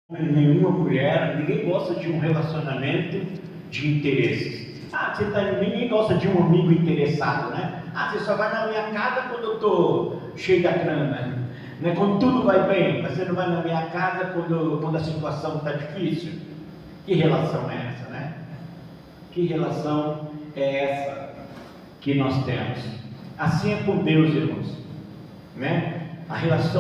Nenhuma mulher, ninguém gosta de um relacionamento de interesses. Ninguém gosta de um amigo interessado, né? Você só vai na minha casa quando eu estou cheio da grana, né? Quando tudo vai bem. Você não vai na minha casa quando a situação está difícil. Que relação é essa, né? Que relação é essa que nós temos? Assim é com Deus, irmãos, né?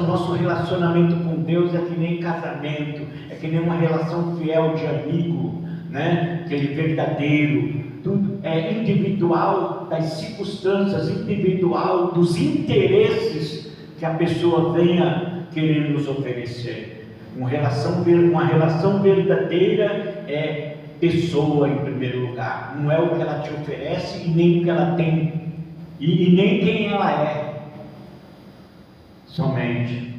Nosso relacionamento com Deus é que nem casamento, é que nem uma relação fiel de amigo, né? Aquele verdadeiro, tudo é individual das circunstâncias, individual dos interesses que a pessoa venha querer nos oferecer. Uma relação verdadeira é pessoa em primeiro lugar, não é o que ela te oferece e nem o que ela tem, e nem quem ela é. Somente,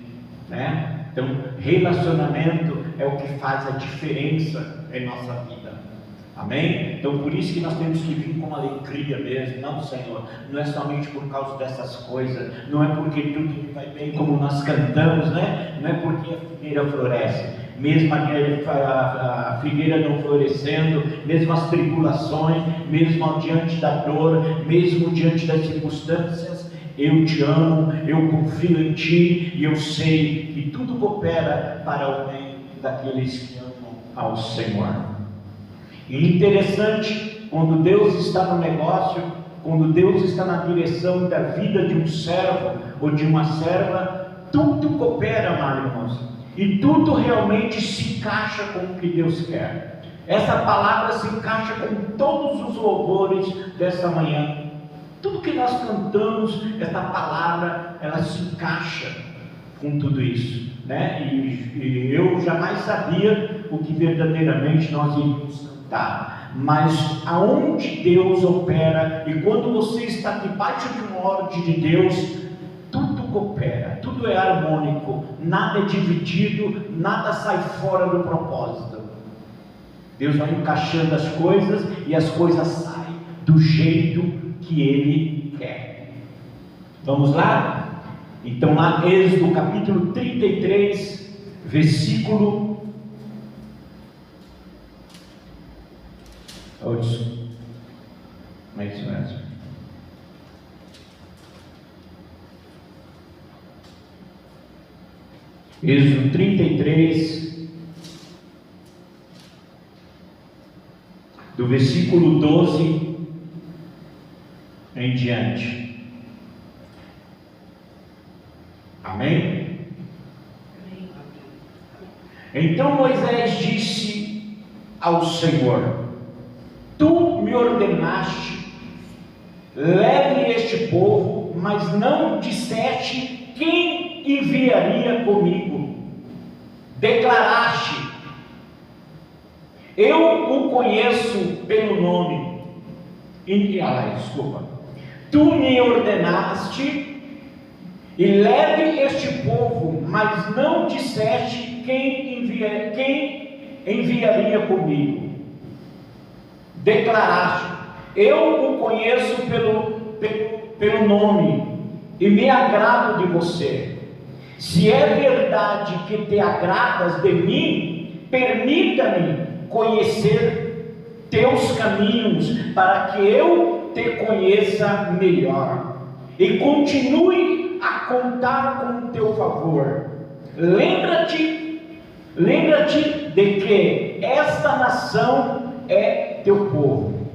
né? Então, relacionamento é o que faz a diferença em nossa vida, amém? Então, por isso que nós temos que vir com alegria mesmo, não, Senhor, não é somente por causa dessas coisas, não é porque tudo vai bem como nós cantamos, né? Não é porque a figueira floresce, mesmo a figueira não florescendo, mesmo as tribulações, mesmo diante da dor, mesmo diante das circunstâncias, eu te amo, eu confio em ti e eu sei que tudo coopera para o bem daqueles que amam ao Senhor. E interessante, quando Deus está no negócio, quando Deus está na direção da vida de um servo ou de uma serva, tudo coopera, irmãos, e tudo realmente se encaixa com o que Deus quer. Essa palavra se encaixa com todos os louvores desta manhã. Tudo que nós cantamos, essa palavra, ela se encaixa com tudo isso, né? E eu jamais sabia o que verdadeiramente nós iríamos cantar, mas aonde Deus opera, e quando você está debaixo de uma ordem de Deus, tudo coopera, tudo é harmônico, nada é dividido, nada sai fora do propósito. Deus vai encaixando as coisas e as coisas saem do jeito que Ele quer. Vamos lá? Então lá, Êxodo capítulo 33, versículo 8. Não é isso mesmo. Êxodo 33, do versículo 12 em diante. Amém? Então Moisés disse ao Senhor: Tu me ordenaste, leve este povo, mas não disseste quem enviaria comigo. Declaraste: eu o conheço pelo nome. Tu me ordenaste e leve este povo, mas não disseste quem enviaria comigo. Declaraste: eu o conheço pelo nome e me agrado de você. Se é verdade que te agradas de mim, permita-me conhecer teus caminhos, para que eu te conheça melhor e continue a contar com o teu favor. Lembra-te de que esta nação é teu povo.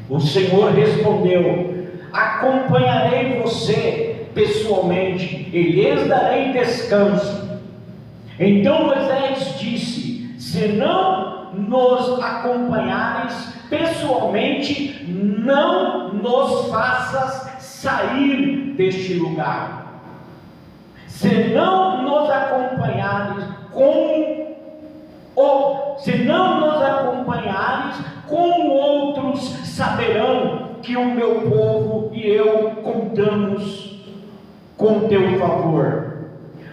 O Senhor respondeu: acompanharei você pessoalmente e lhes darei descanso. Então Moisés disse: se não nos acompanhares pessoalmente, não nos faças sair deste lugar. Se não nos acompanhares com outros saberão que o meu povo e eu contamos com teu favor,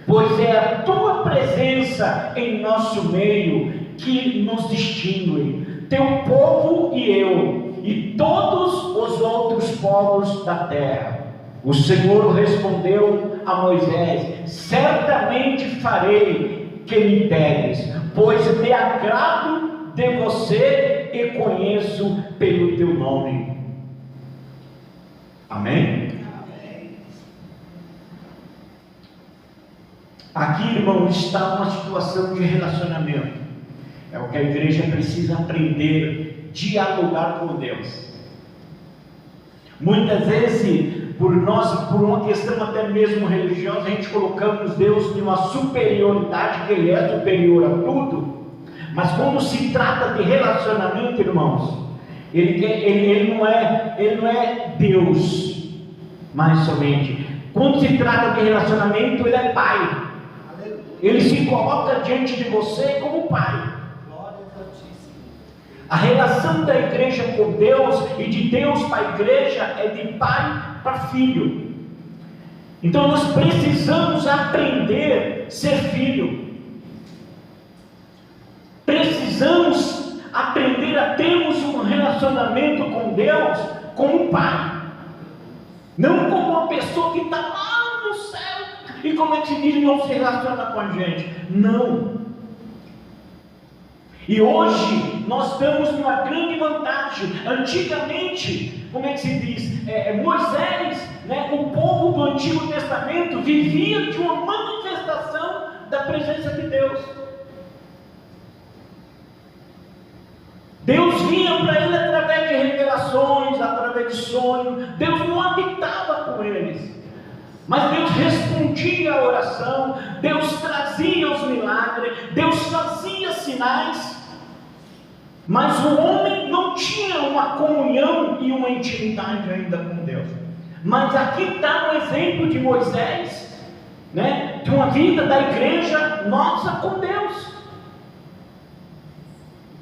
pois é a tua presença em nosso meio que nos distingue, teu povo e eu, e todos os outros povos da terra. O Senhor respondeu a Moisés: certamente farei que me pegues, pois me agrado de você e conheço pelo teu nome. Amém? Aqui, irmão, está uma situação de relacionamento. É o que a igreja precisa aprender, dialogar com Deus. Muitas vezes, por uma questão até mesmo religiosa, a gente colocamos Deus em uma superioridade, que Ele é superior a tudo. Mas quando se trata de relacionamento, irmãos, Ele não é Deus, mais somente. Quando se trata de relacionamento, Ele é Pai. Ele se coloca diante de você como Pai. A relação da igreja com Deus e de Deus para a igreja é de pai para filho. Então nós precisamos aprender a ser filho. Precisamos aprender a termos um relacionamento com Deus como pai. Não como uma pessoa que está lá no céu e como é que se diz, não se relaciona com a gente. Não. E hoje nós estamos numa grande vantagem. Antigamente, como é que se diz? Moisés, o povo do Antigo Testamento vivia de uma manifestação da presença de Deus. Deus vinha para ele através de revelações, através de sonhos. Deus não habitava com eles, mas Deus respondia à oração, Deus trazia os milagres, Deus fazia sinais. Mas o homem não tinha uma comunhão e uma intimidade ainda com Deus. Mas aqui está um exemplo de Moisés, de uma vida da igreja nossa com Deus.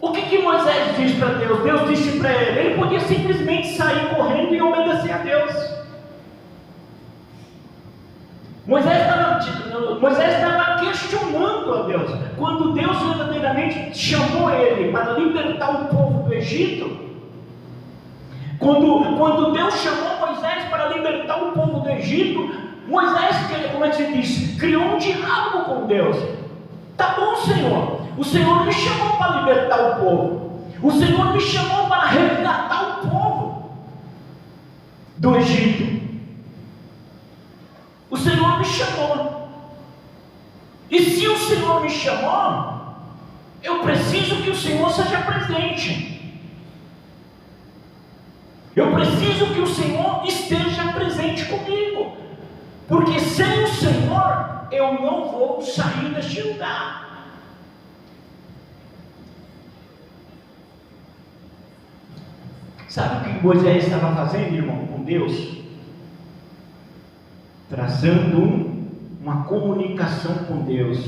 O que Moisés disse para Deus? Deus disse para ele podia simplesmente sair correndo e obedecer a Deus. Moisés estava questionando a Deus. Quando Deus verdadeiramente chamou ele para libertar o povo do Egito, quando Deus chamou Moisés para libertar o povo do Egito, Moisés, como é que se diz? Criou um diálogo com Deus. Tá bom, Senhor, o Senhor me chamou para libertar o povo, o Senhor me chamou para resgatar o povo do Egito. O Senhor me chamou. E se o Senhor me chamou, eu preciso que o Senhor seja presente. Eu preciso que o Senhor esteja presente comigo. Porque sem o Senhor, eu não vou sair deste lugar. Sabe o que Moisés estava fazendo, irmão, com Deus? Traçando uma comunicação com Deus.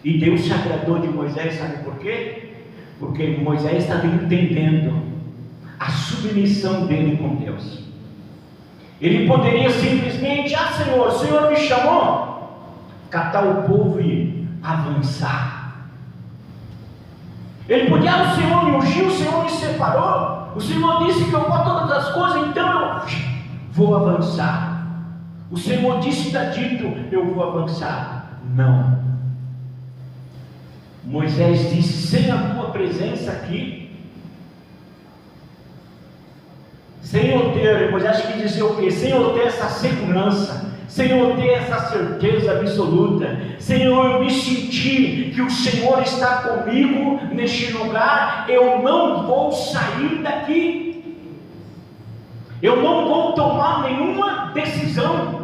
E Deus se agradou de Moisés, sabe por quê? Porque Moisés estava entendendo a submissão dele com Deus. Ele poderia simplesmente, Senhor, o Senhor me chamou, catar o povo e avançar. Ele podia, o Senhor me ungiu, o Senhor me separou, o Senhor disse que eu posso todas as coisas, então eu vou avançar. O Senhor disse, está dito, eu vou avançar. Não. Moisés disse, sem a tua presença aqui, sem eu ter, Moisés quis dizer o quê? Sem eu ter essa segurança, sem eu ter essa certeza absoluta, sem eu me sentir que o Senhor está comigo neste lugar, eu não vou sair daqui. Eu não vou tomar nenhuma decisão.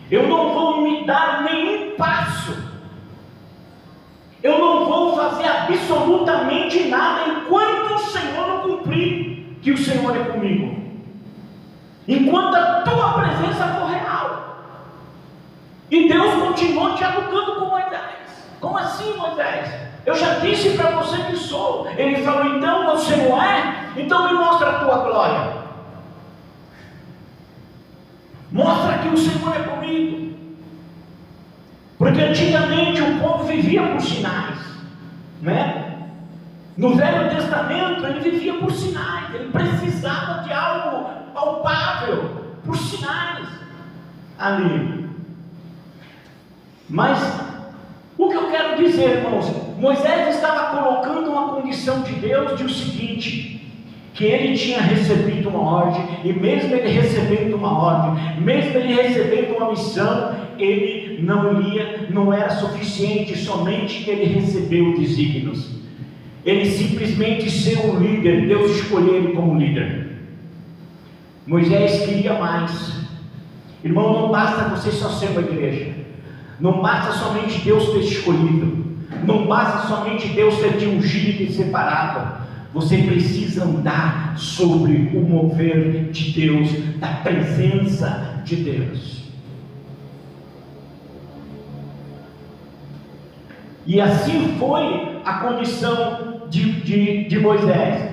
Eu não vou me dar nenhum passo. Eu não vou fazer absolutamente nada enquanto o Senhor não cumprir que o Senhor é comigo. Enquanto a tua presença for real. E Deus continuou dialogando com Moisés. Como assim, Moisés? Eu já disse para você que sou. Ele falou, então você não é? Então me mostra a tua glória. Mostra que o Senhor é comigo. Porque antigamente o povo vivia por sinais, No Velho Testamento ele vivia por sinais. Ele precisava de algo palpável, por sinais ali. Mas o que eu quero dizer, irmãos, Moisés estava colocando uma condição de Deus de o seguinte: que ele tinha recebido uma ordem, e mesmo ele recebendo uma ordem, mesmo ele recebendo uma missão, ele não era suficiente somente ele recebeu desígnios, ele simplesmente ser um líder, Deus escolheu ele como líder. Moisés queria mais. Irmão, não basta você só ser uma igreja, não basta somente Deus ter escolhido, não basta somente Deus ter te ungido e separado. Você precisa andar sobre o mover de Deus, da presença de Deus. E assim foi a condição de Moisés.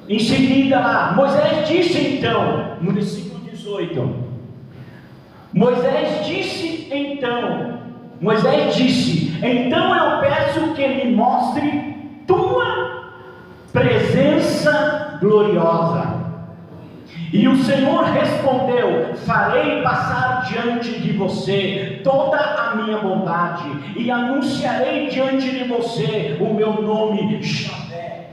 Em seguida lá, Moisés disse então, no versículo 18, Moisés disse, então eu peço que me mostre tua presença gloriosa. E o Senhor respondeu: farei passar diante de você toda a minha bondade, e anunciarei diante de você o meu nome Javé,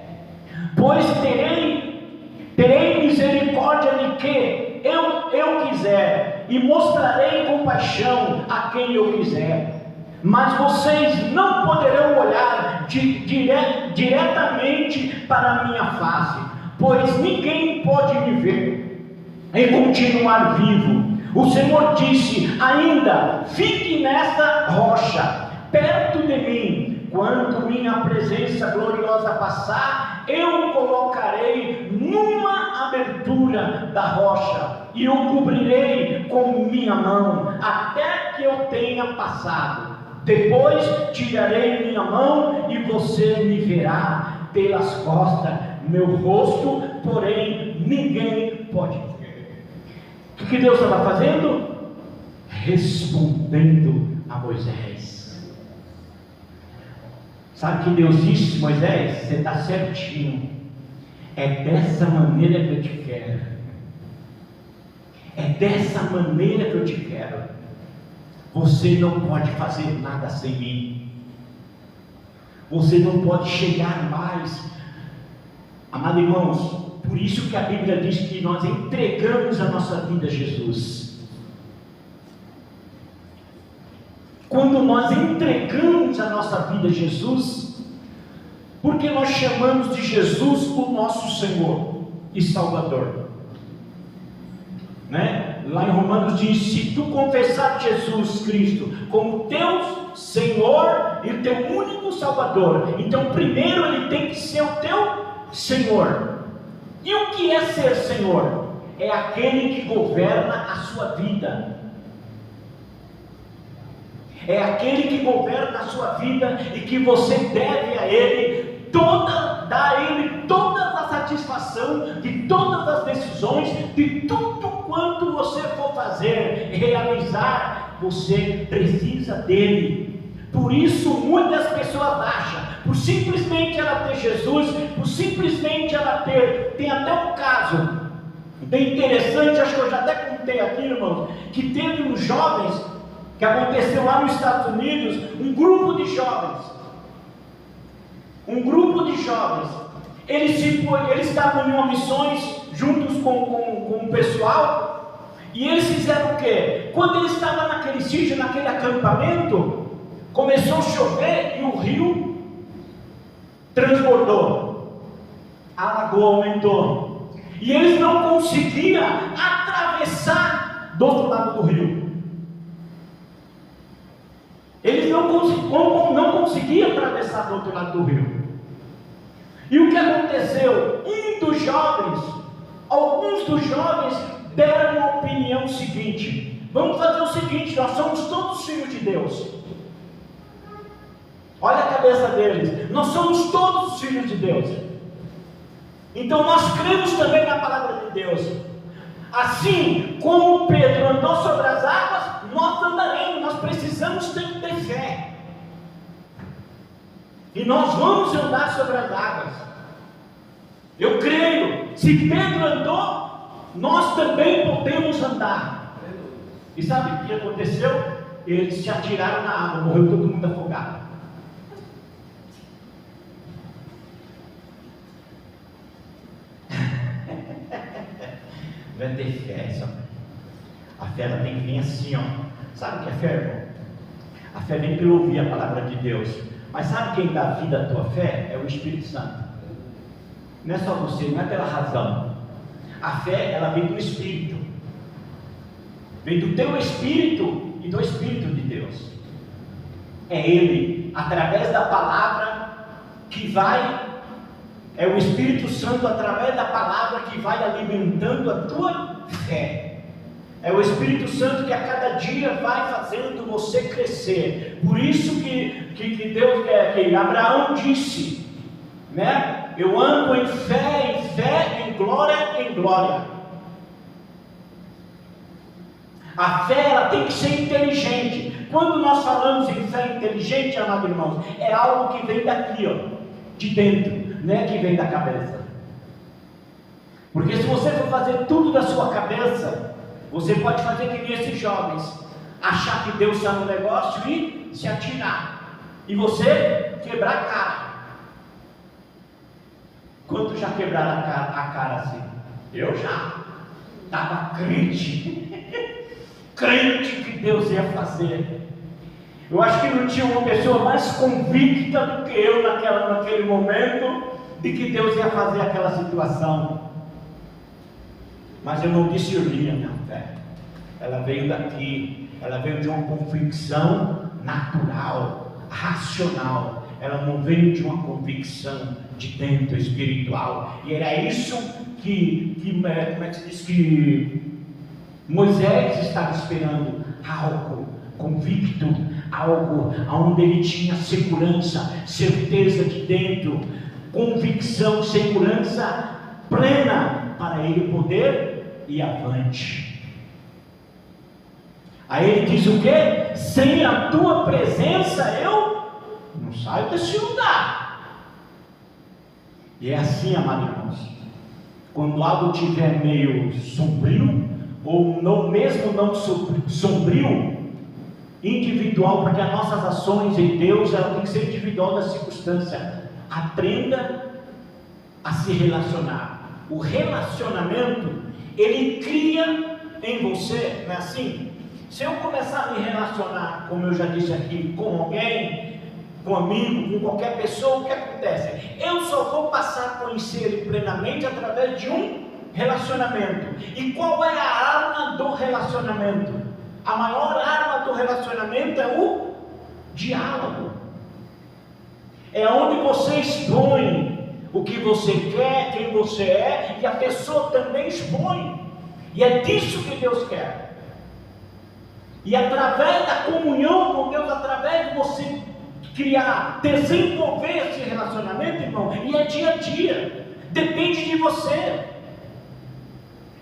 pois terei misericórdia de quem eu quiser, e mostrarei compaixão a quem eu quiser. Mas vocês não poderão olhar diretamente para a minha face, pois ninguém pode me ver e continuar vivo. O Senhor disse ainda: fique nesta rocha, perto de mim. Quando minha presença gloriosa passar, eu o colocarei numa abertura da rocha, e o cobrirei com minha mão, até que eu tenha passado. Depois tirarei minha mão, e você me verá pelas costas. Meu rosto, porém, ninguém pode ver. O que Deus estava fazendo? Respondendo a Moisés. Sabe o que Deus disse, Moisés? Você está certinho. É dessa maneira que eu te quero. É dessa maneira que eu te quero. Você não pode fazer nada sem mim. Você não pode chegar mais. Amados irmãos, por isso que a Bíblia diz que nós entregamos a nossa vida a Jesus. Quando nós entregamos a nossa vida a Jesus, porque nós chamamos de Jesus o nosso Senhor e Salvador, né? Lá em Romanos diz: se tu confessar Jesus Cristo como teu Senhor e o teu único Salvador, então primeiro Ele tem que ser o teu Senhor. E o que é ser Senhor? É aquele que governa a sua vida. É aquele que governa a sua vida e que você deve a Ele dar a Ele toda a satisfação de todas as decisões, de tudo quanto você for fazer, realizar, você precisa dele. Por isso muitas pessoas acham, por simplesmente ela ter Jesus, por simplesmente ela tem até um caso bem interessante, acho que eu já até contei aqui, irmãos, que teve uns jovens, que aconteceu lá nos Estados Unidos, um grupo de jovens, eles estavam em uma missões juntos com o pessoal, e eles fizeram o quê? Quando eles estavam naquele sítio, naquele acampamento, começou a chover e o rio transbordou, a lagoa aumentou, e eles não conseguiam atravessar do outro lado do rio. Eles não conseguiam atravessar do outro lado do rio. E o que aconteceu? Alguns dos jovens deram a opinião seguinte: vamos fazer o seguinte, nós somos todos filhos de Deus. Olha a cabeça deles, nós somos todos filhos de Deus. Então nós cremos também na palavra de Deus. Assim como Pedro andou sobre as águas, nós andaremos, nós precisamos ter fé. E nós vamos andar sobre as águas. Eu creio, se Pedro andou, nós também podemos andar. E sabe o que aconteceu? Eles se atiraram na água, morreu todo mundo afogado. vai ter fé. A fé ela tem que vir assim, ó. Sabe o que é fé, irmão? A fé vem pelo ouvir a palavra de Deus. Mas sabe quem dá vida à tua fé? É o Espírito Santo. Não é só você, não é pela razão. A fé, ela vem do Espírito. Vem do teu Espírito e do Espírito de Deus. É Ele, através da palavra, que vai. É o Espírito Santo, através da palavra, que vai alimentando a tua fé. É o Espírito Santo que a cada dia vai fazendo você crescer. Por isso que Deus, que Abraão disse, né? Eu ando em fé, em glória, em glória. A fé, ela tem que ser inteligente. Quando nós falamos em fé inteligente, amados irmãos, é algo que vem daqui, ó, de dentro, não é que vem da cabeça. Porque se você for fazer tudo da sua cabeça, você pode fazer que nem esses jovens, achar que Deus está no negócio e se atirar, e você quebrar a cara. Quantos já quebraram a cara assim? Eu já. Estava crente, crente que Deus ia fazer. Eu acho que não tinha uma pessoa mais convicta do que eu naquele momento, de que Deus ia fazer aquela situação. Mas eu não discerni a minha fé. Ela veio daqui, ela veio de uma convicção natural, racional. Ela não veio de uma convicção de dentro, espiritual. E era isso que como é que se diz, que Moisés estava esperando, algo convicto, algo onde ele tinha segurança, certeza de dentro, convicção, segurança plena, para ele poder ir avante. Aí ele diz o quê? Sem a tua presença eu não saio desse lugar. E é assim, amados irmãos, quando algo estiver meio sombrio, ou não, mesmo não sombrio, individual, porque as nossas ações em Deus, ela tem que ser individual da circunstância. Aprenda a se relacionar. O relacionamento, ele cria em você, não é assim? Se eu começar a me relacionar, como eu já disse aqui, com alguém, com um amigo, com qualquer pessoa, o que acontece? Eu só vou passar a conhecer ele plenamente através de um relacionamento. E qual é a arma do relacionamento? A maior arma do relacionamento é o diálogo. É onde você expõe o que você quer, quem você é, e a pessoa também expõe. E é disso que Deus quer. E através da comunhão com Deus, através de você criar, desenvolver esse relacionamento, irmão, e é dia a dia, depende de você.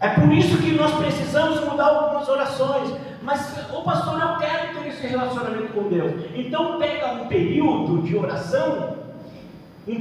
É por isso que nós precisamos mudar algumas orações. Mas, ô pastor, eu quero ter esse relacionamento com Deus. Então pega um período de oração, e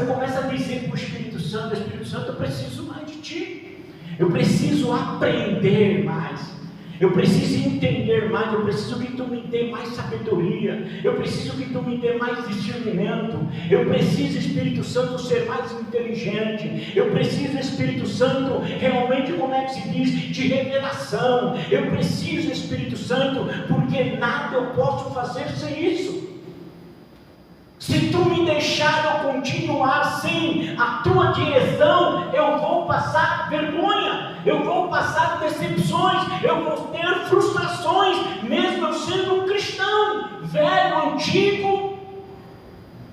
começa a dizer para o Espírito Santo, eu preciso mais de ti, eu preciso aprender mais, eu preciso entender mais, eu preciso que tu me dê mais sabedoria, eu preciso que tu me dê mais discernimento, eu preciso, Espírito Santo, ser mais inteligente, eu preciso, Espírito Santo, realmente, como é que se diz, de revelação, eu preciso, Espírito Santo, porque nada eu posso fazer sem isso. Se tu me deixar eu continuar sem a tua direção, eu vou passar vergonha, eu vou passar decepções, eu vou ter frustrações, mesmo eu sendo um cristão, velho, antigo.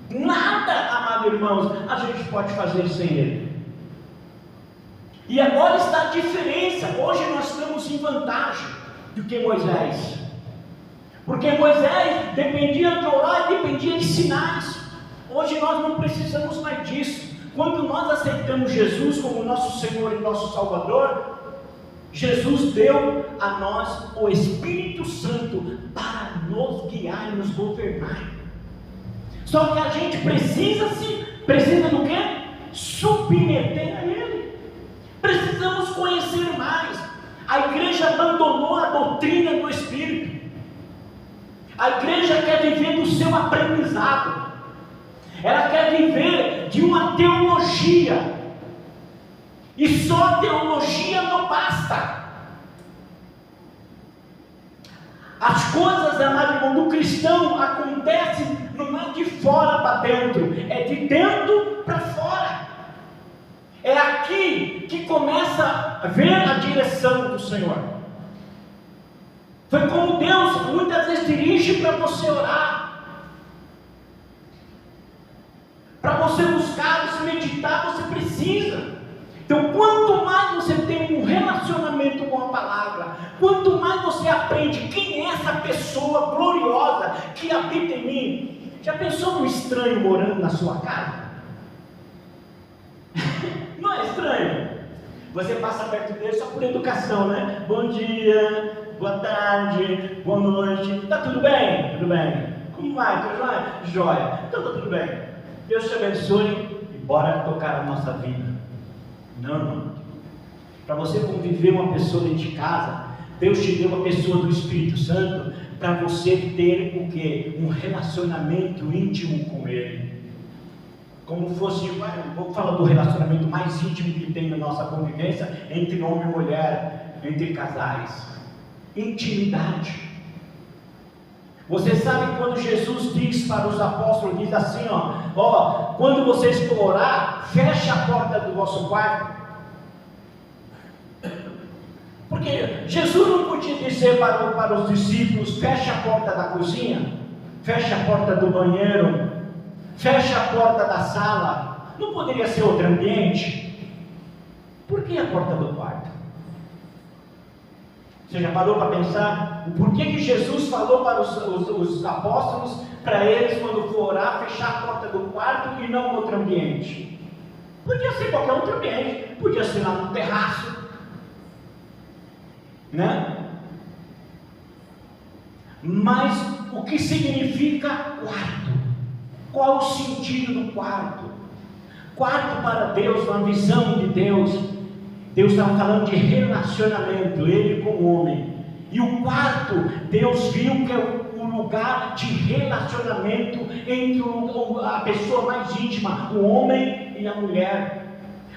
Nada, amados irmãos, a gente pode fazer sem ele. E agora está a diferença. Hoje nós estamos em vantagem do que Moisés. Porque Moisés dependia de orar e dependia de sinais. Hoje nós não precisamos mais disso. Quando nós aceitamos Jesus como nosso Senhor e nosso Salvador, Jesus deu a nós o Espírito Santo para nos guiar e nos governar. Só que a gente precisa do quê? Submeter a Ele. Precisamos conhecer mais. A igreja abandonou a doutrina do Espírito. A igreja quer viver do seu aprendizado. Ela quer viver de uma teologia. E só teologia não basta. As coisas, amado irmão, do cristão acontecem não é de fora para dentro, é de dentro para fora. É aqui que começa a ver a direção do Senhor. Foi como Deus muitas vezes dirige para você orar, para você buscar, você meditar, você precisa. Então, quanto mais você tem um relacionamento com a palavra, quanto mais você aprende quem é essa pessoa gloriosa que habita em mim. Já pensou num estranho morando na sua casa? Não é estranho? Você passa perto dele só por educação, né? Bom dia, boa tarde, boa noite. Tá tudo bem? Tudo bem. Como vai? Tudo jóia? Jóia. Então tá tudo bem. Deus te abençoe e bora tocar a nossa vida. Não. Para você conviver uma pessoa dentro de casa, Deus te deu uma pessoa do Espírito Santo para você ter o quê? Um relacionamento íntimo com Ele. Como fosse, vou falar do relacionamento mais íntimo que tem na nossa convivência entre homem e mulher, entre casais. Intimidade. Você sabe quando Jesus diz para os apóstolos, diz assim, ó, quando vocês for orar, feche a porta do vosso quarto. Porque Jesus não podia dizer para os discípulos, feche a porta da cozinha, feche a porta do banheiro, feche a porta da sala. Não poderia ser outro ambiente? Por que a porta do quarto? Você já parou para pensar? Por que Jesus falou para os apóstolos, para eles quando for orar, fechar a porta do quarto e não outro ambiente? Podia ser qualquer outro ambiente, podia ser lá no terraço, né? Mas o que significa quarto? Qual o sentido do quarto? Quarto para Deus, uma visão de Deus. Deus estava falando de relacionamento, Ele com o homem. E o quarto, Deus viu que é o lugar de relacionamento entre a pessoa mais íntima, o homem e a mulher.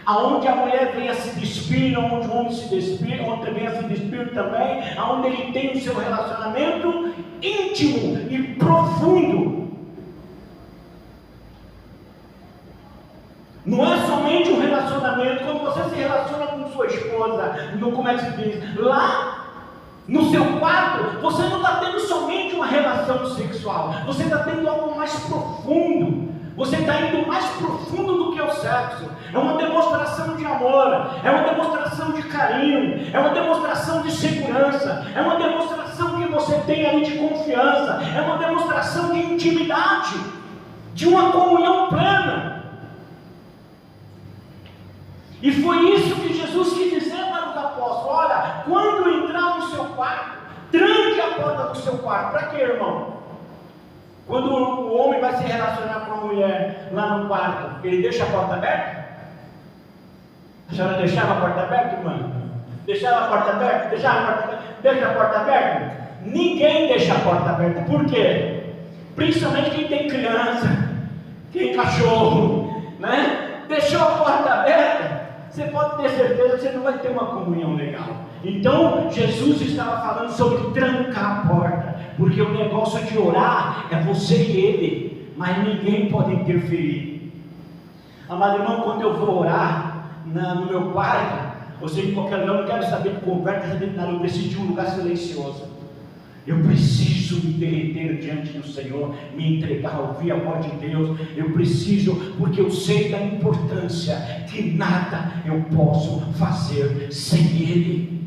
Aonde a mulher venha se despir, onde o homem se despir, onde venha se despir também, aonde ele tem o seu relacionamento íntimo e profundo. Não é somente um relacionamento, quando você se relaciona com sua esposa, como é que se diz? Lá no seu quarto, você não está tendo somente uma relação sexual, você está tendo algo mais profundo, você está indo mais profundo do que o sexo. É uma demonstração de amor, é uma demonstração de carinho, é uma demonstração de segurança, é uma demonstração que você tem ali de confiança, é uma demonstração de intimidade, de uma comunhão plena. E foi isso que Jesus quis dizer para os apóstolos: olha, quando entrar no seu quarto, tranque a porta do seu quarto. Para quê, irmão? Quando o homem vai se relacionar com a mulher lá no quarto, ele deixa a porta aberta? A senhora deixava a porta aberta, irmã? Deixava a porta aberta? Deixava a porta aberta? Deixa a porta aberta? Ninguém deixa a porta aberta. Por quê? Principalmente quem tem criança, quem tem cachorro, né? Deixou a porta aberta, você pode ter certeza que você não vai ter uma comunhão legal. Então, Jesus estava falando sobre trancar a porta, porque o negócio de orar é você e Ele, mas ninguém pode interferir. Amado irmão, quando eu vou orar no meu quarto, ou seja, em qualquer lugar, eu não quero saber de conversa, saber de nada, eu preciso de um lugar silencioso. Eu preciso me derreter diante do Senhor, me entregar, ouvir a voz de Deus. Eu preciso, porque eu sei da importância que nada eu posso fazer sem Ele.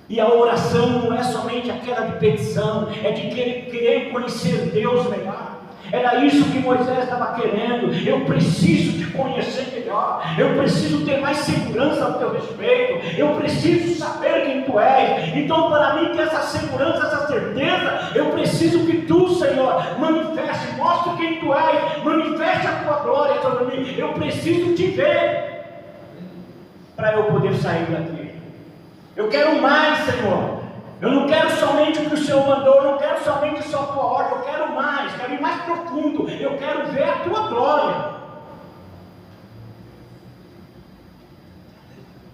E a oração não é somente aquela de petição, é de querer conhecer Deus melhor. Era isso que Moisés estava querendo. Eu preciso te conhecer melhor, eu preciso ter mais segurança ao teu respeito, eu preciso saber quem tu és. Então, para mim ter essa segurança, essa certeza, eu preciso que tu, Senhor, manifeste, mostre quem tu és, manifeste a tua glória sobre mim. Eu preciso te ver para eu poder sair daqui. Eu quero mais, Senhor. Eu não quero somente o que o Senhor mandou, eu não quero somente só a tua ordem, eu quero ir mais profundo, eu quero ver a tua glória.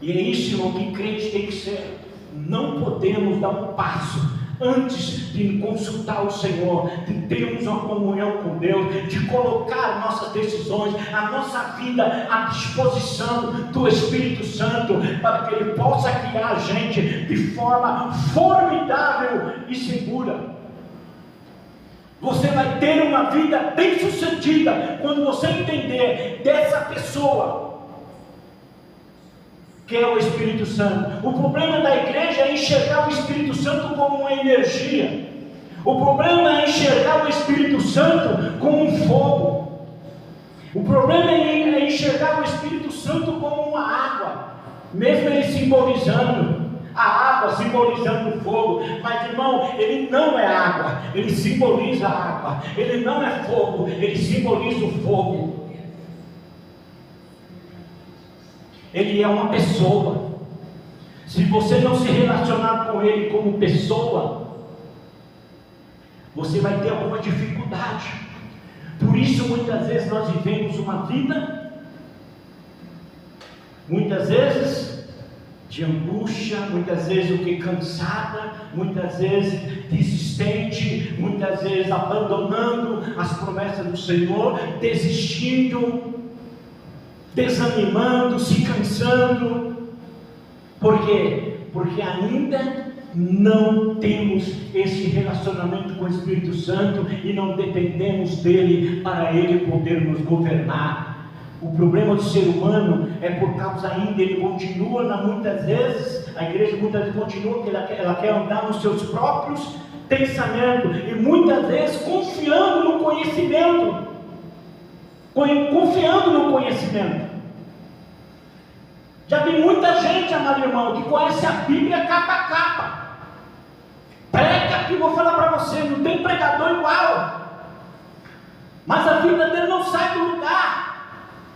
E é isso, irmão, que crente tem que ser. Não podemos dar um passo antes de consultar o Senhor, de termos uma comunhão com Deus, de colocar nossas decisões, a nossa vida à disposição do Espírito Santo, para que Ele possa guiar a gente de forma formidável e segura. Você vai ter uma vida bem sucedida quando você entender dessa pessoa que é o Espírito Santo. O problema da igreja é enxergar o Espírito Santo como uma energia. O problema é enxergar o Espírito Santo como um fogo. O problema é enxergar o Espírito Santo como uma água, mesmo ele simbolizando a água, simbolizando o fogo. Mas, irmão, ele não é água, ele simboliza a água. Ele não é fogo, ele simboliza o fogo. Ele é uma pessoa. Se você não se relacionar com Ele como pessoa, você vai ter alguma dificuldade. Por isso, muitas vezes nós vivemos uma vida, muitas vezes de angústia, muitas vezes o que cansada, muitas vezes desistente, muitas vezes abandonando as promessas do Senhor, desistindo, desanimando, se cansando. Por quê? Porque ainda não temos esse relacionamento com o Espírito Santo e não dependemos dele para ele poder nos governar. O problema do ser humano é por causa ainda, ele continua, muitas vezes, a igreja muitas vezes continua, que ela quer andar nos seus próprios pensamentos, e muitas vezes confiando no conhecimento. Confiando no conhecimento. Já tem muita gente, amado irmão, que conhece a Bíblia capa a capa. Prega, que eu vou falar para você, não tem pregador igual. Mas a vida dele não sai do lugar.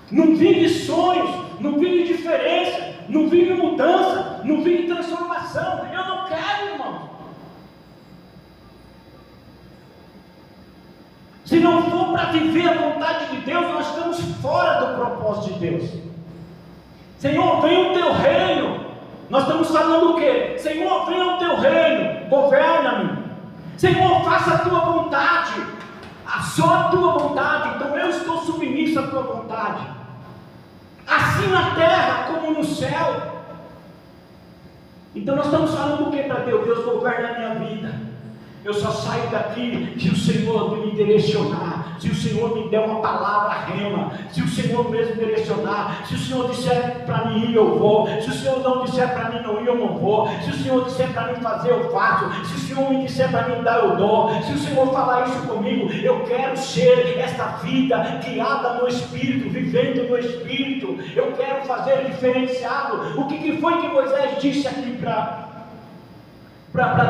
Não vive sonhos, não vive diferença, não vive mudança, não vive transformação. Eu não quero, irmão. Se não for para viver a vontade de Deus, nós estamos fora do propósito de Deus. Senhor, venha o teu reino. Nós estamos falando o quê? Senhor, venha o teu reino, governa-me. Senhor, faça a tua vontade, só a tua vontade. Então eu estou submisso à tua vontade, assim na terra como no céu. Então nós estamos falando o que para Deus? Deus governa a minha vida. Eu só saio daqui se o Senhor me direcionar, se o Senhor me der uma palavra rema, se o Senhor mesmo direcionar, se o Senhor disser para mim ir, eu vou, se o Senhor não disser para mim não ir, eu não vou, se o Senhor disser para mim fazer, eu faço, se o Senhor me disser para mim dar, eu dou, se o Senhor falar isso comigo, eu quero ser esta vida guiada no Espírito, vivendo no Espírito. Eu quero fazer diferenciado. O que foi que Moisés disse aqui para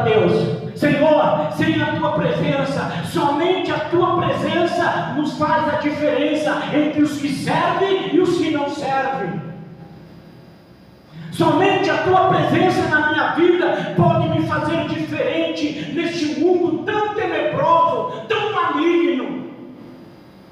Deus? Senhor, sem a tua presença, somente a tua presença nos faz a diferença entre os que servem e os que não servem. Somente a tua presença na minha vida pode me fazer diferente neste mundo tão tenebroso, tão maligno,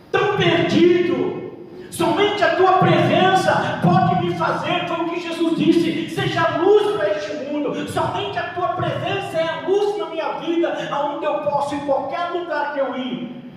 tão perdido. Somente a tua presença pode me fazer, foi o que Jesus disse, seja luz para este mundo. Somente a tua presença é a luz na minha vida, aonde eu posso, em qualquer lugar que eu ir,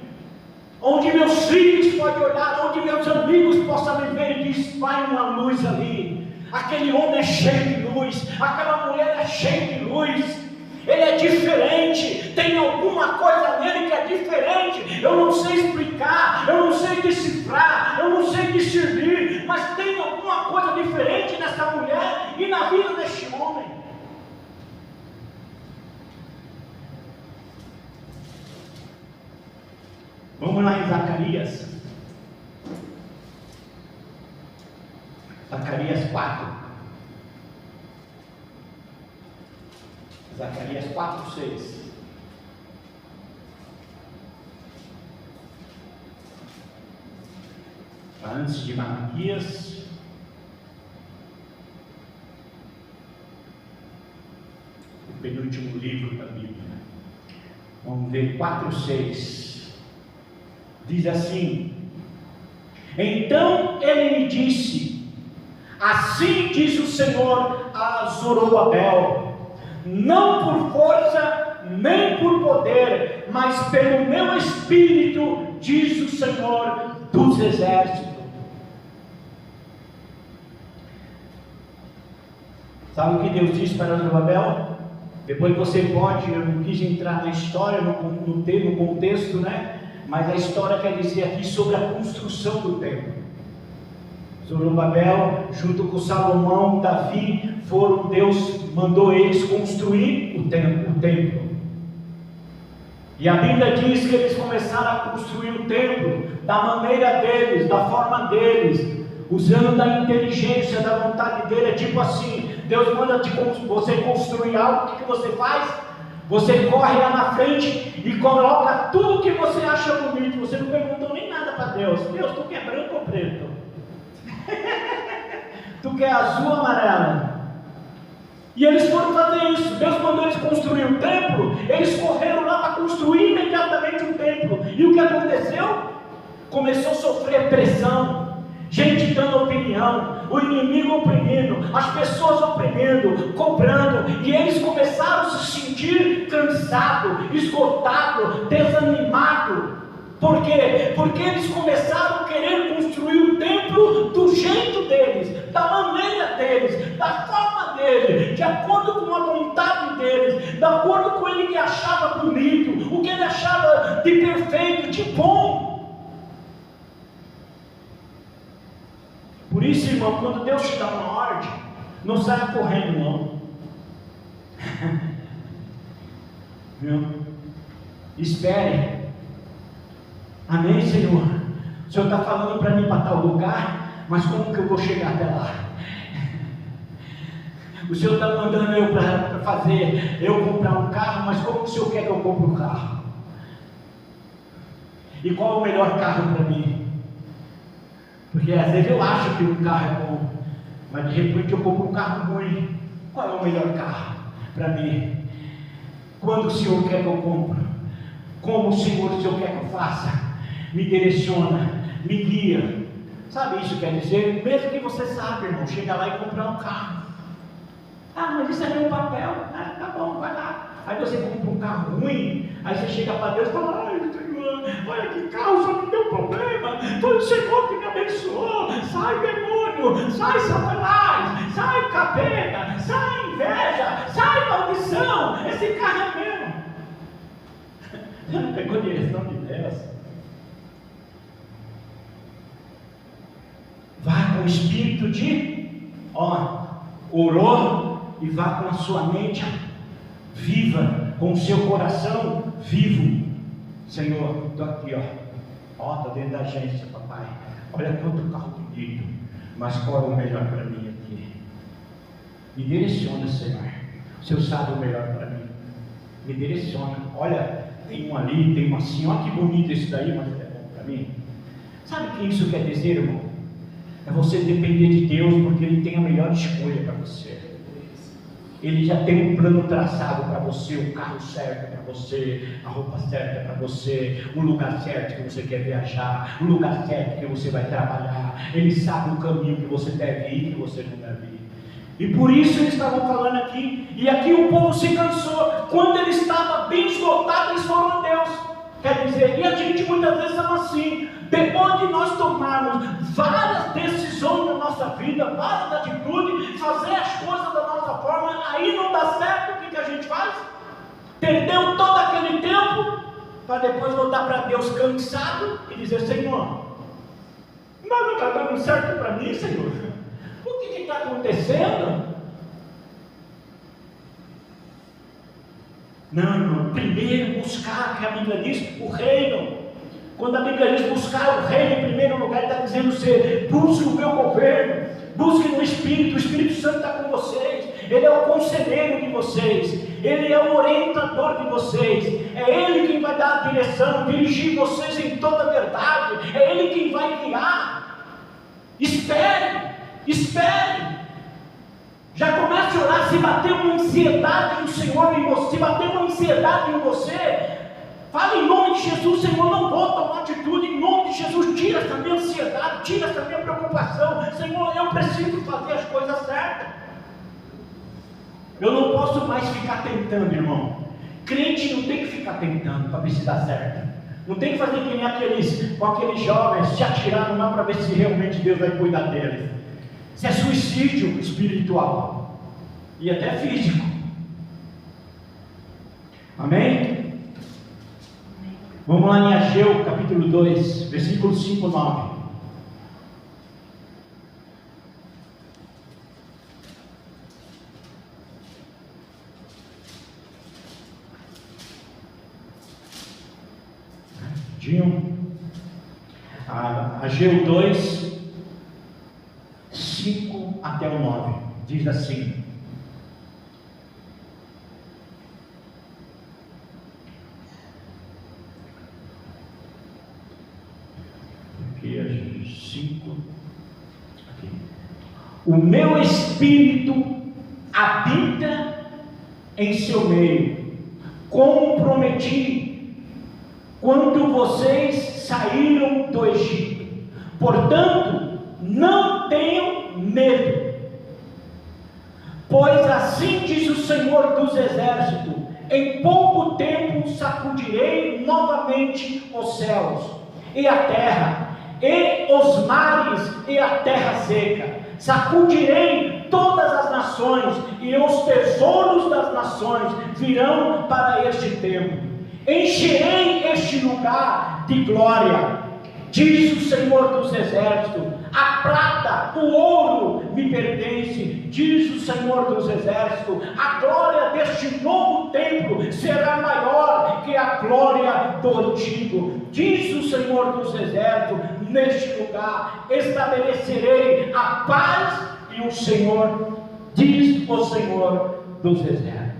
onde meus filhos podem olhar, onde meus amigos possam me ver e dizer, vai uma luz ali, aquele homem é cheio de luz, aquela mulher é cheia de luz. Ele é diferente, tem alguma coisa nele que é diferente. Eu não sei explicar, eu não sei decifrar, eu não sei discernir, mas tem alguma coisa diferente nessa mulher e na vida deste homem. Vamos lá em Zacarias. Zacarias 4. Zacarias 4, 6. Antes de Malaquias, o penúltimo livro da Bíblia. Vamos ver 4, 6. Diz assim: então ele me disse, Assim diz o Senhor a Zorobabel: não por força nem por poder, mas pelo meu Espírito, diz o Senhor dos Exércitos. Sabe o que Deus disse para Zorobabel? Depois você pode, eu não quis entrar na história, no contexto, né? Mas a história quer dizer aqui sobre a construção do templo. Zorobabel, junto com Salomão, Davi, Deus mandou eles construir o templo. E a Bíblia diz que eles começaram a construir o templo da maneira deles, da forma deles, usando da inteligência, da vontade dele. É tipo assim: Deus manda você construir algo, o que você faz? Você corre lá na frente e coloca tudo que você acha bonito. Você não perguntou nem nada para Deus. Deus, tu quer branco ou preto? Tu quer azul ou amarelo? E eles foram fazer isso. Deus mandou eles construir o templo. Eles correram lá para construir imediatamente o templo. E o que aconteceu? Começou a sofrer pressão, gente dando opinião, o inimigo oprimindo, as pessoas oprimindo, cobrando, e eles começaram a se sentir cansados, esgotados, desanimados. Por quê? Porque eles começaram a querer construir o templo do jeito deles, da maneira deles, da forma deles, de acordo com a vontade deles, de acordo com ele que achava bonito, o que ele achava de perfeito, de bom. Por isso, irmão, quando Deus te dá uma ordem, não saia correndo, não. Viu? Espere. Amém, Senhor? O Senhor está falando para mim para tal lugar, mas como que eu vou chegar até lá? O Senhor está mandando eu para fazer, eu comprar um carro, mas como o Senhor quer que eu compre um carro? E qual é o melhor carro para mim? Porque às vezes eu acho que um carro é bom, mas de repente eu compro um carro ruim. Qual é o melhor carro para mim? Quando o Senhor quer que eu compre? Como o Senhor quer que eu faça? Me direciona, me guia. Sabe isso quer dizer? Mesmo que você sabe, irmão, chega lá e comprar um carro. Ah, mas isso é meu papel. Ah, tá bom, vai lá. Aí você compra um carro ruim, aí você chega para Deus e fala: ai, Senhor, olha que carro, só me deu problema. Foi o Senhor que me abençoou. Sai, demônio, sai, Satanás, sai, capeta, sai, inveja, sai, maldição. Esse carro é meu. Você não pegou a direção de Deus? Vá com o espírito de orou, e vá com a sua mente viva, com o seu coração vivo. Senhor, estou aqui, estou dentro da agência, papai. Olha quanto carro bonito, mas qual é o melhor para mim aqui? Me direciona, Senhor. O Senhor sabe o melhor para mim. Me direciona. Olha, tem um ali, tem um assim, olha que bonito esse daí, mas é bom para mim. Sabe o que isso quer dizer, irmão? É você depender de Deus, porque Ele tem a melhor escolha para você. Ele já tem um plano traçado para você, o carro certo para você, a roupa certa para você, o lugar certo que você quer viajar, o lugar certo que você vai trabalhar. Ele sabe o caminho que você deve ir e que você não deve ir. E por isso eles estavam falando aqui, e aqui o povo se cansou. Quando ele estava bem esgotado, eles foram a Deus. Quer dizer, e a gente muitas vezes estamos assim, depois de nós tomarmos várias decisões na nossa vida, várias atitudes, fazer as coisas da nossa forma, aí não dá certo, o que a gente faz? Perdeu todo aquele tempo, para depois voltar para Deus cansado e dizer: Senhor, não está dando certo para mim, Senhor. O que está acontecendo? Não, irmão, primeiro buscar, que a Bíblia diz, o reino. Quando a Bíblia diz buscar o reino em primeiro lugar, está dizendo: você busque o meu governo, busque no Espírito. O Espírito Santo está com vocês, Ele é o conselheiro de vocês, Ele é o orientador de vocês, é Ele quem vai dar a direção, dirigir vocês em toda a verdade, é Ele quem vai guiar. Espere, espere. Já comece a orar. Se bater uma ansiedade no Senhor em você, se bater uma ansiedade em você, Fala em nome de Jesus: Senhor, não vou tomar atitude. Em nome de Jesus, tira essa minha ansiedade, tira essa minha preocupação. Senhor, eu preciso fazer as coisas certas. Eu não posso mais ficar tentando, irmão. Crente não tem que ficar tentando para ver se dá certo. Não tem que fazer que nem com aqueles jovens se atirar no mar para ver se realmente Deus vai cuidar deles. Isso é suicídio espiritual e até físico. Amém? Vamos lá em Ageu, capítulo 2, versículo 5 e 9. Ageu 2, 5 até o 9, diz assim: aqui, Ageu 5, aqui. O meu espírito habita em seu meio, como prometi, quando vocês saíram do Egito. Portanto, não tenham medo, pois assim diz o Senhor dos Exércitos: em pouco tempo sacudirei novamente os céus e a terra, e os mares e a terra seca. Sacudirei todas as nações, e os tesouros das nações virão para este tempo. Encherei este lugar de glória, diz o Senhor dos Exércitos. A prata, o ouro me pertence, diz o Senhor dos Exércitos. A glória deste novo templo será maior que a glória do antigo, diz o Senhor dos Exércitos. Neste lugar estabelecerei a paz, e o Senhor, diz o Senhor dos Exércitos.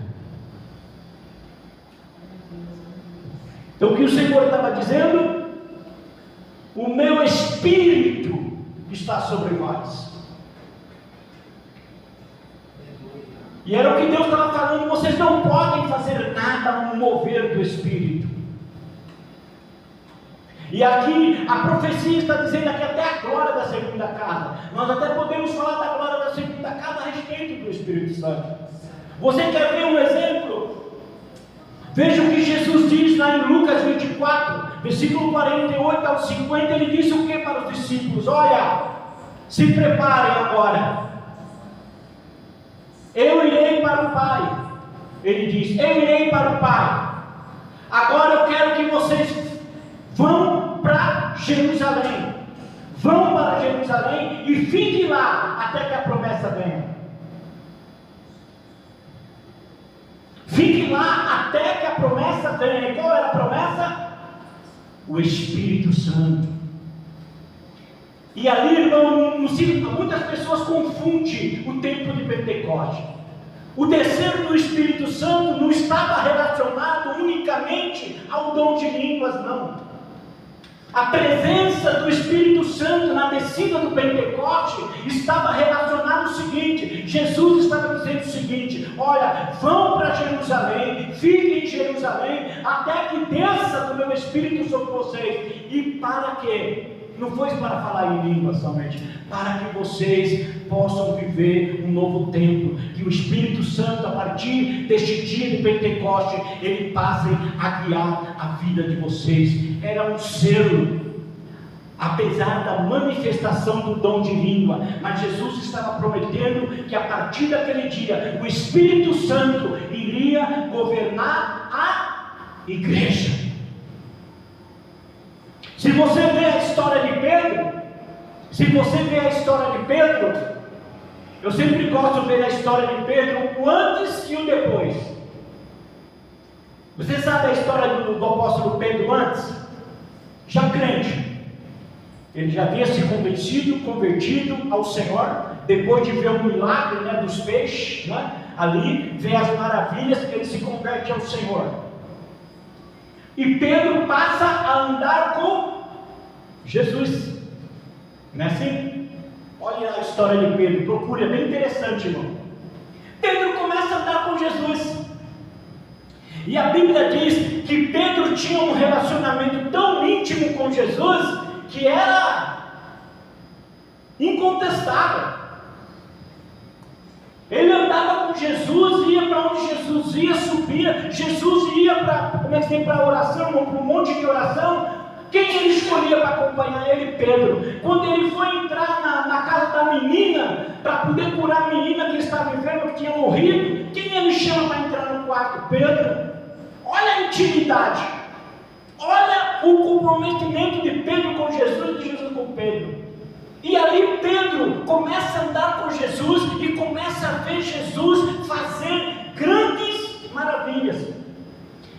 Então o que o Senhor estava dizendo? O meu espírito está sobre vós. E era o que Deus estava falando: vocês não podem fazer nada no mover do Espírito. E aqui a profecia está dizendo aqui até a glória da segunda casa. Nós até podemos falar da glória da segunda casa a respeito do Espírito Santo. Você quer ver um exemplo? Veja o que Jesus diz lá em Lucas 24, versículo 48 ao 50. Ele disse o que para os discípulos? Olha, se preparem agora, eu irei para o Pai. Ele diz: eu irei para o Pai. Agora eu quero que vocês vão para Jerusalém. Vão para Jerusalém e fiquem lá até que a promessa venha. Fique lá até que a promessa venha. E qual era a promessa? O Espírito Santo. E ali, irmão, muitas pessoas confundem o tempo de Pentecostes. O descer do Espírito Santo não estava relacionado unicamente ao dom de línguas, não. A presença do Espírito Santo na descida do Pentecoste estava relacionada ao seguinte: Jesus estava dizendo o seguinte: olha, vão para Jerusalém, fiquem em Jerusalém, até que desça do meu Espírito sobre vocês. E para quê? Não foi para falar em língua somente, para que vocês possam viver um novo tempo, que o Espírito Santo, a partir deste dia de Pentecoste, ele passe a guiar a vida de vocês. Era um selo, apesar da manifestação do dom de língua, mas Jesus estava prometendo que a partir daquele dia, o Espírito Santo iria governar a igreja. Se você vê a história de Pedro, eu sempre gosto de ver a história de Pedro, o antes e o depois. Você sabe a história do apóstolo Pedro antes? Já crente. Ele já havia se convertido ao Senhor, depois de ver o milagre, dos peixes, ali, ver as maravilhas, ele se converte ao Senhor. E Pedro passa a andar com Jesus. Não é assim? Olha a história de Pedro, procure, é bem interessante, irmão. Pedro começa a andar com Jesus. E a Bíblia diz que Pedro tinha um relacionamento tão íntimo com Jesus que era incontestável. Ele andava com Jesus, ia para onde Jesus ia, subia. Jesus ia para a oração, para um monte de oração. Quem ele escolhia para acompanhar ele? Pedro. Quando ele foi entrar na casa da menina, para poder curar a menina que estava enferma, que tinha morrido, quem ele chama para entrar no quarto? Pedro. Olha a intimidade, olha o comprometimento de Pedro com Jesus e de Jesus com Pedro. E ali Pedro começa a andar com Jesus e começa a ver Jesus fazer grandes maravilhas.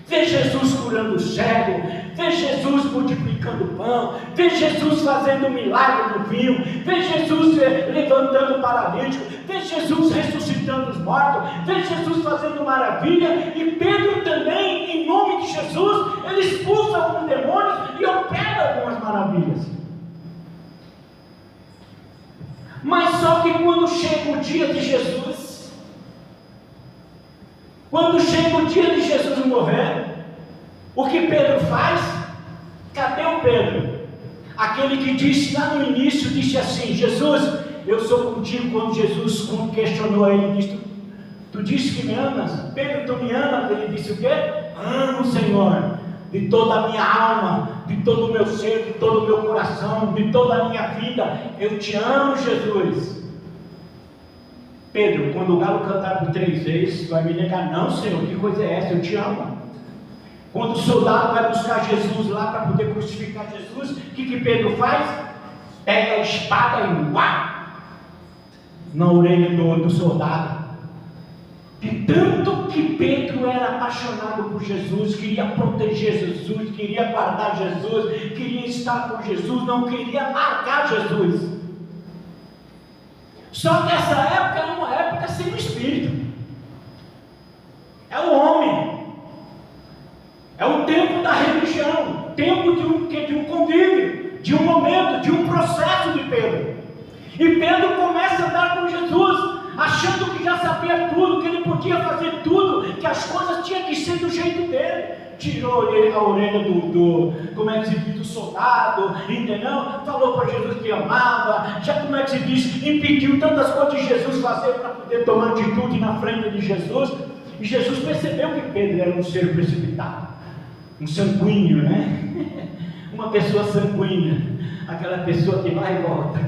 Vê Jesus curando o cego, vê Jesus multiplicando o pão, vê Jesus fazendo milagre no vinho, vê Jesus levantando o paralítico, vê Jesus ressuscitando os mortos, vê Jesus fazendo maravilha. E Pedro também, em nome de Jesus, ele expulsa alguns demônios e opera algumas maravilhas. Mas só que quando chega o dia de Jesus, quando chega o dia de Jesus morrer, o que Pedro faz? Cadê o Pedro? Aquele que disse lá no início, disse assim: Jesus, eu sou contigo. Quando Jesus questionou ele, disse: tu disse que me amas? Pedro, tu me amas? Ele disse o quê? Amo, Senhor, de toda a minha alma, de todo o meu ser, de todo o meu coração, de toda a minha vida. Eu te amo, Jesus. Pedro, quando o galo cantar por 3 vezes, vai me negar? Não, Senhor, que coisa é essa? Eu te amo. Quando o soldado vai buscar Jesus lá para poder crucificar Jesus, o que Pedro faz? Pega a espada e uá, na orelha do soldado. De tanto que Pedro era apaixonado por Jesus, queria proteger Jesus, queria guardar Jesus, queria estar com Jesus, não queria largar Jesus. Só que essa época é uma época sem o Espírito. É o homem. É o tempo da religião, tempo de um convívio, de um momento, de um processo de Pedro. E Pedro começa a andar com Jesus, achando que já sabia tudo, que ele podia fazer tudo, que as coisas tinham que ser do jeito dele. Tirou a orelha do soldado, entendeu? Falou para Jesus que amava, já impediu tantas coisas de Jesus fazer para poder tomar atitude na frente de Jesus. E Jesus percebeu que Pedro era um ser precipitado. Um sanguíneo, né? Uma pessoa sanguínea, aquela pessoa que vai e volta.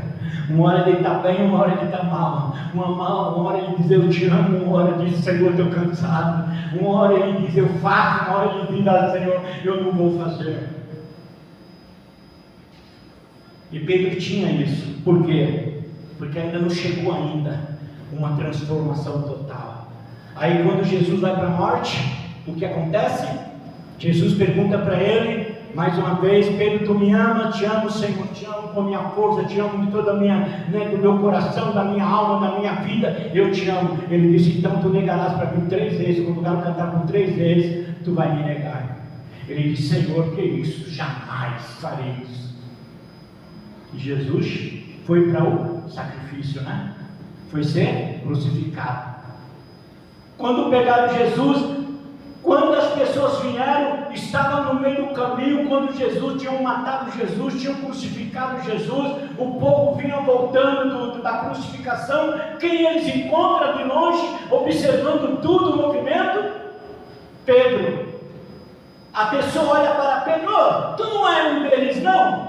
Uma hora ele está bem, uma hora ele está mal. Uma hora ele diz eu te amo, uma hora ele diz Senhor, estou cansado. Uma hora ele diz eu faço, uma hora ele diz Senhor, eu não vou fazer. E Pedro tinha isso. Por quê? Porque ainda não chegou uma transformação total. Aí quando Jesus vai para a morte, o que acontece? Jesus pergunta para ele, mais uma vez: Pedro, tu me amas? Te amo, Senhor, te amo com a minha força, te amo de toda a minha, do meu coração, da minha alma, da minha vida, eu te amo. Ele disse: então tu negarás para mim 3 vezes, quando o galo cantar por 3 vezes, tu vai me negar. Ele disse: Senhor, que isso? Jamais farei isso. E Jesus foi para o sacrifício, né? Foi ser crucificado. Quando pegaram Jesus, quando as pessoas vieram, estavam no meio do caminho, quando tinham matado Jesus, tinham crucificado Jesus, o povo vinha voltando da crucificação, quem eles encontram de longe, observando tudo o movimento? Pedro. A pessoa olha para Pedro: tu não é um deles não?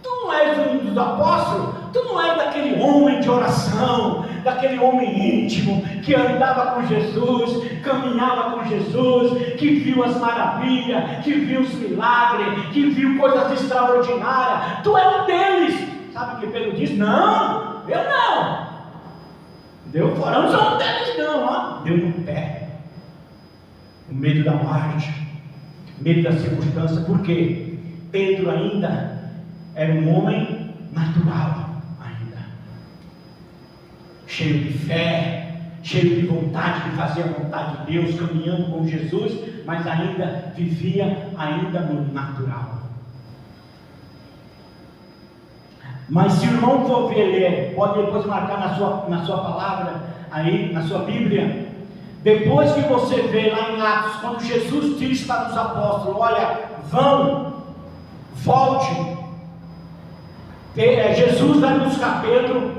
Tu não és um dos apóstolos? Tu não és daquele homem de oração, daquele homem íntimo, que andava com Jesus, caminhava com Jesus, que viu as maravilhas, que viu os milagres, que viu coisas extraordinárias? Tu é um deles. Sabe o que Pedro diz? Não, eu não. Deu fora, não sou um deles não, ó. Deu no pé. O medo da morte, medo da circunstância. Por quê? Pedro ainda era um homem natural. Cheio de fé, cheio de vontade de fazer a vontade de Deus, caminhando com Jesus, mas ainda vivia no natural. Mas se o irmão for ler, pode depois marcar na sua palavra, aí na sua Bíblia, Depois que você vê lá em Atos, quando Jesus diz para os apóstolos: olha, vão, volte. Jesus vai buscar Pedro.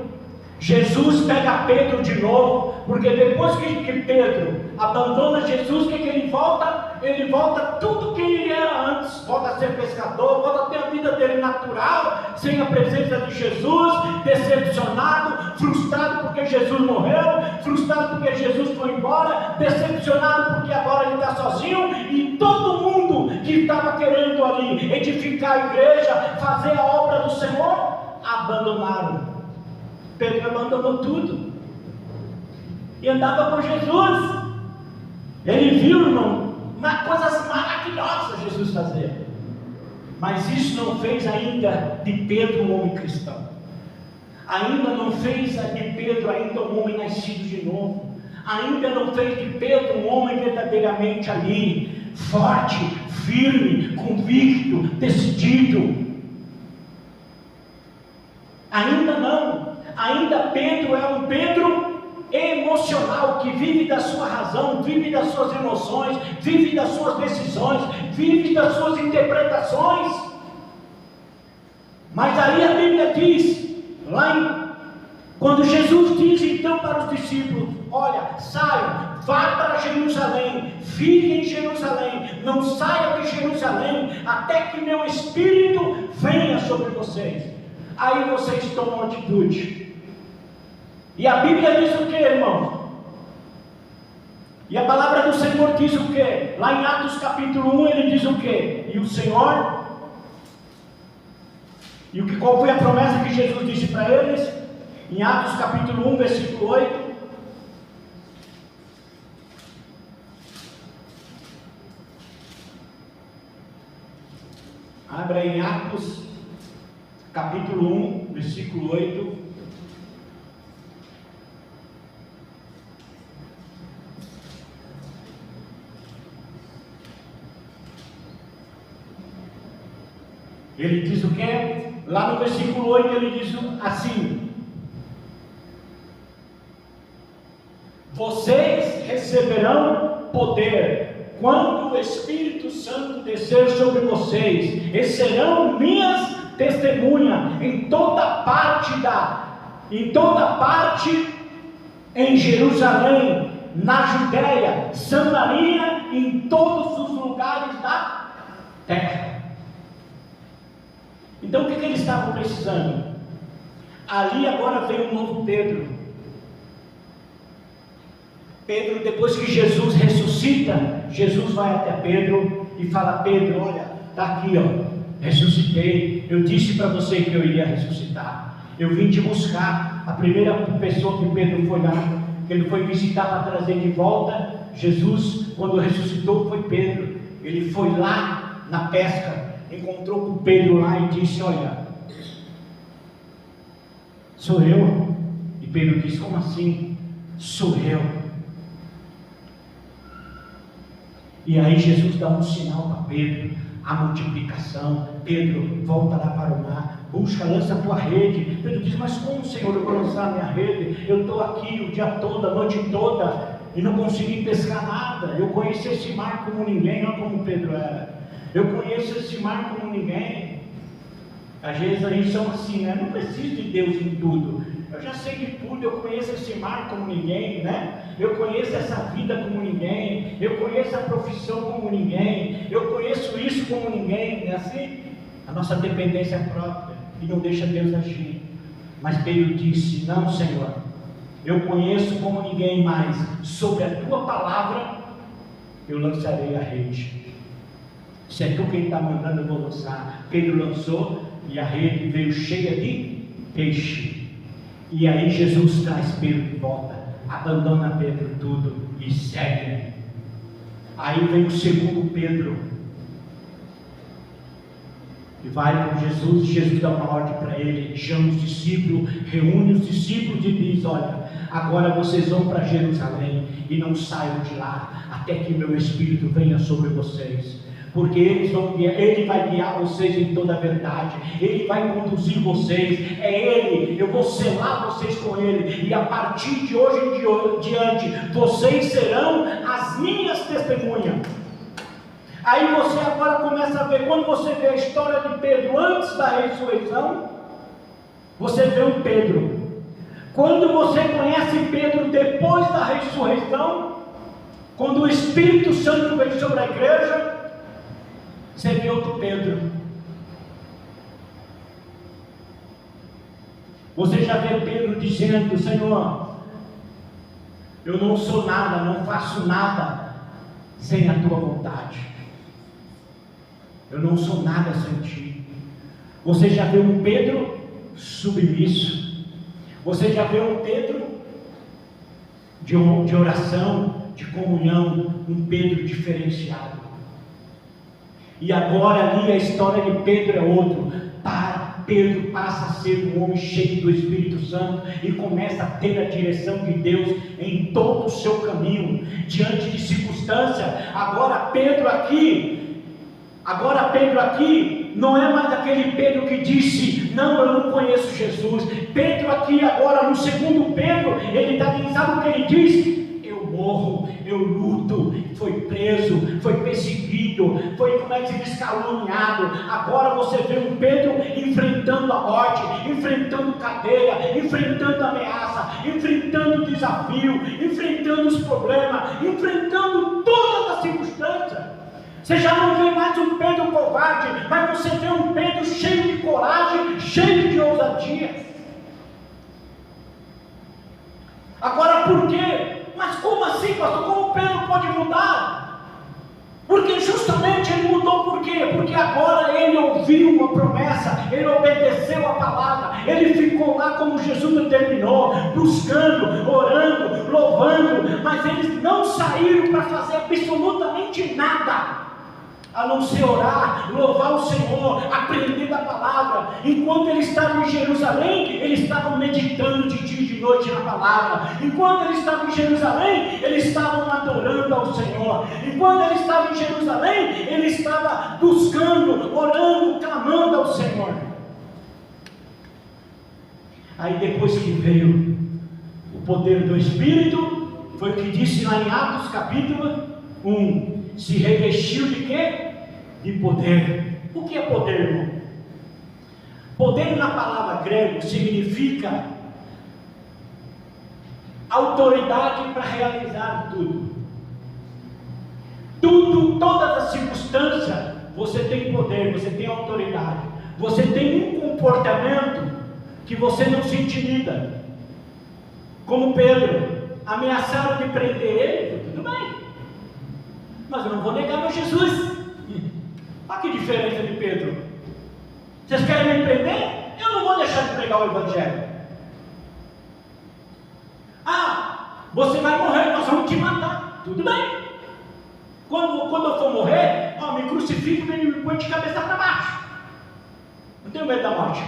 Jesus pega Pedro de novo, porque depois que Pedro abandona Jesus, o que ele volta? Ele volta tudo que ele era antes, volta a ser pescador, volta a ter a vida dele natural, sem a presença de Jesus, decepcionado, frustrado porque Jesus morreu, frustrado porque Jesus foi embora, decepcionado porque agora ele está sozinho, e todo mundo que estava querendo ali edificar a igreja, fazer a obra do Senhor, abandonaram. Pedro abandonou tudo e andava com Jesus. Ele viu, irmão, coisas maravilhosas Jesus fazer, mas isso não fez ainda de Pedro um homem cristão, ainda não fez de Pedro ainda um homem nascido de novo, ainda não fez de Pedro um homem verdadeiramente ali, forte, firme, convicto, decidido. Ainda não. Ainda Pedro é um Pedro emocional, que vive da sua razão, vive das suas emoções, vive das suas decisões, vive das suas interpretações. Mas aí a Bíblia diz, quando Jesus diz então para os discípulos: olha, saiam, vá para Jerusalém, fiquem em Jerusalém, não saiam de Jerusalém, até que meu Espírito venha sobre vocês. Aí vocês tomam atitude. E a Bíblia diz o que, irmão? E a palavra do Senhor diz o que? Lá em Atos capítulo 1 ele diz o que? E o Senhor, qual foi a promessa que Jesus disse para eles? Em Atos capítulo 1 versículo 8. Abra em Atos capítulo 1 versículo 8. Ele diz o que? Lá no versículo 8 ele diz assim: vocês receberão poder quando o Espírito Santo descer sobre vocês, e serão minhas testemunhas em toda parte em Jerusalém, na Judéia, Samaria, em todos os lugares da terra. Então o que eles estavam precisando? Ali agora veio um novo Pedro. Pedro, depois que Jesus ressuscita, Jesus vai até Pedro e fala: Pedro, olha, está aqui, ó, ressuscitei. Eu disse para você que eu iria ressuscitar. Eu vim te buscar. A primeira pessoa que Pedro foi lá, que ele foi visitar para trazer de volta Jesus, quando ressuscitou, foi Pedro. Ele foi lá na pesca, encontrou com Pedro lá e disse: olha, sou eu. E Pedro disse: como assim? Sou eu. E aí Jesus dá um sinal para Pedro, a multiplicação. Pedro, volta lá para o mar, busca, lança a tua rede. Pedro diz: mas como, Senhor, eu vou lançar a minha rede? Eu estou aqui o dia todo, a noite toda, e não consegui pescar nada. Eu conheço esse mar como ninguém. Olha como Pedro era. Eu conheço esse mar como ninguém. Às vezes a gente somos assim, né? Não preciso de Deus em tudo. Eu já sei de tudo, eu conheço esse mar como ninguém, né? Eu conheço essa vida como ninguém, eu conheço a profissão como ninguém, eu conheço isso como ninguém, não é assim? A nossa dependência própria, e não deixa Deus agir. Mas Pedro disse: não, Senhor, eu conheço como ninguém mais, sobre a tua palavra eu lançarei a rede. Se é tu quem está mandando, eu vou lançar. Pedro lançou e a rede veio cheia de peixe. E aí Jesus traz Pedro de volta, abandona Pedro tudo e segue. Aí vem o segundo Pedro, e vai com Jesus. Jesus dá uma ordem para ele, chama os discípulos, reúne os discípulos e diz: olha, agora vocês vão para Jerusalém e não saiam de lá até que meu Espírito venha sobre vocês. porque Ele vai guiar vocês em toda a verdade, Ele vai conduzir vocês, é Ele, eu vou selar vocês com Ele, e a partir de hoje em diante, vocês serão as minhas testemunhas. Aí você agora começa a ver, quando você vê a história de Pedro antes da ressurreição, você vê um Pedro. Quando você conhece Pedro depois da ressurreição, quando o Espírito Santo veio sobre a igreja, você vê outro Pedro. Você já vê Pedro dizendo: Senhor, eu não sou nada, não faço nada sem a tua vontade. Eu não sou nada sem ti. Você já vê um Pedro submisso. Você já vê um Pedro de oração, de comunhão, um Pedro diferenciado. E agora ali a história de Pedro é outro. Pedro passa a ser um homem cheio do Espírito Santo e começa a ter a direção de Deus em todo o seu caminho, diante de circunstância. Agora Pedro aqui não é mais aquele Pedro que disse: não, eu não conheço Jesus. Pedro aqui agora, no segundo Pedro, sabe o que ele diz? Eu morro, eu luto, foi preso, foi perseguido, foi, como é que se diz, caluniado. Agora você vê um Pedro enfrentando a morte, enfrentando cadeia, enfrentando ameaça, enfrentando desafio, enfrentando os problemas, enfrentando todas as circunstâncias. Você já não vê mais um Pedro covarde, mas você vê um Pedro cheio de coragem, cheio de ousadia. Agora por quê? Mas como assim, pastor? Como Pedro pode mudar? Porque justamente ele mudou por quê? Porque agora ele ouviu uma promessa, ele obedeceu a palavra, ele ficou lá como Jesus determinou, buscando, orando, louvando, mas eles não saíram para fazer absolutamente nada, a não ser orar, louvar o Senhor, aprender da palavra. Enquanto eles estavam em Jerusalém, eles estavam meditando de dia e de noite na palavra. Enquanto eles estavam em Jerusalém, eles estavam adorando ao Senhor. Enquanto eles estavam em Jerusalém, ele estava buscando, orando, clamando ao Senhor. Aí depois que veio o poder do Espírito, foi o que disse lá em Atos capítulo 1, se revestiu de quê? De poder. O que é poder, irmão? Poder na palavra grega significa autoridade para realizar tudo. Todas as circunstâncias, você tem poder, você tem autoridade. Você tem um comportamento que você não se intimida. Como Pedro, ameaçaram de prender ele, tudo bem, mas eu não vou negar meu Jesus. Olha que diferença de Pedro. Vocês querem me prender? Eu não vou deixar de pregar o Evangelho. Você vai morrer, nós vamos te matar. Tudo bem. Quando eu for morrer, me crucifica e me põe de cabeça para baixo. Não tenho medo da morte.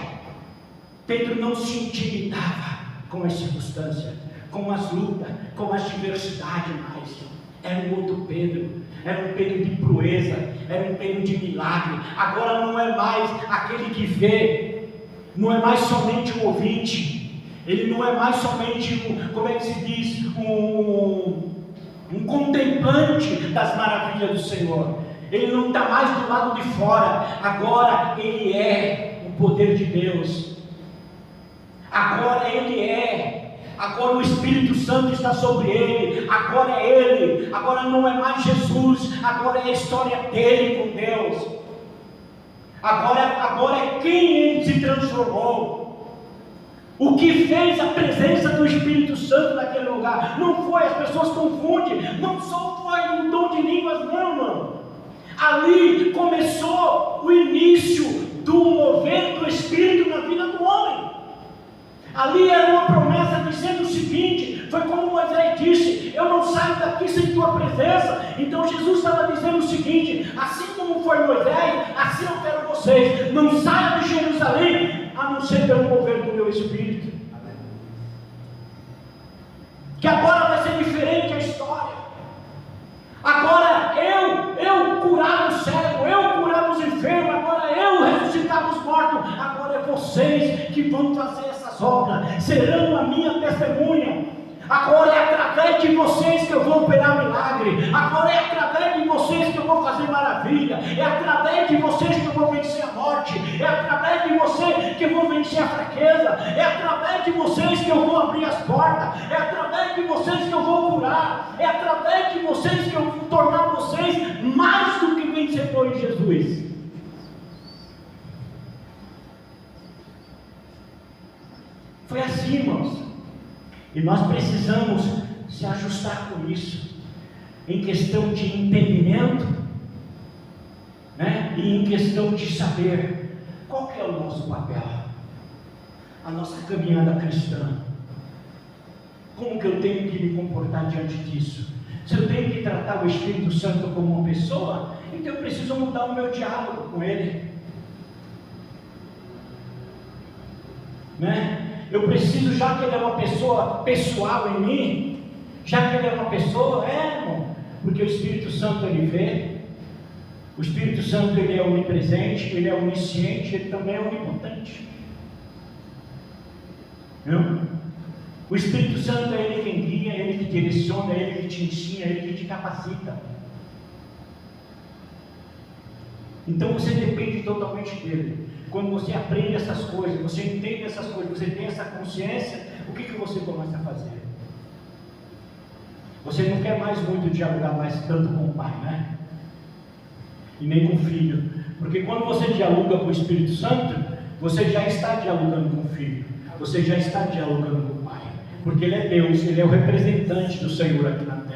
Pedro não se intimidava com as circunstâncias, com as lutas, com as diversidades mais. Era um outro Pedro, era um Pedro de proeza, era um Pedro de milagre. Agora não é mais aquele que vê, não é mais somente um ouvinte, ele não é mais somente como é que se diz, um contemplante das maravilhas do Senhor. Ele não está mais do lado de fora, agora ele é o poder de Deus. Agora ele é. Agora o Espírito Santo está sobre ele, agora é ele, agora não é mais Jesus, agora é a história dele com Deus, agora é quem ele se transformou. O que fez a presença do Espírito Santo naquele lugar, não foi, as pessoas confundem, não só foi um dom de línguas, não, irmão. Ali começou o início do mover do Espírito na vida do homem. Ali era uma promessa dizendo o seguinte, foi como Moisés disse: eu não saio daqui sem tua presença. Então Jesus estava dizendo o seguinte: assim como foi Moisés, assim eu quero vocês, não saiam de Jerusalém, a não ser pelo mover do meu Espírito. Que agora vai ser diferente a história. Agora eu curar o cego, ressuscitar os mortos. Agora é vocês que vão fazer essas obras, serão a minha testemunha. Agora é através de vocês que eu vou operar milagre. Agora é através de vocês que eu vou fazer maravilha. É através de vocês que eu vou vencer a morte. É através de vocês que eu vou vencer a fraqueza. É através de vocês que eu vou abrir as portas. É através de vocês que eu vou curar. É através de vocês que eu vou tornar vocês mais do que vencedores em Jesus. Foi assim, irmãos. E nós precisamos se ajustar com isso, em questão de entendimento, né? E em questão de saber qual que é o nosso papel, a nossa caminhada cristã. Como que eu tenho que me comportar diante disso? Se eu tenho que tratar o Espírito Santo como uma pessoa, então eu preciso mudar o meu diálogo com Ele, né? Eu preciso, já que Ele é uma pessoa pessoal em mim, já que Ele é uma pessoa, irmão, porque o Espírito Santo Ele vê, o Espírito Santo Ele é onipresente, Ele é onisciente, Ele também é onipotente. Não? O Espírito Santo é Ele quem guia, é Ele que direciona, é Ele que te ensina, é Ele que te capacita. Então você depende totalmente dele. Quando você aprende essas coisas, você entende essas coisas, você tem essa consciência, o que você começa a fazer? Você não quer mais muito dialogar mais tanto com o Pai, né? E nem com o Filho. Porque quando você dialoga com o Espírito Santo, você já está dialogando com o Filho. Você já está dialogando com o Pai. Porque Ele é Deus, Ele é o representante do Senhor aqui na terra.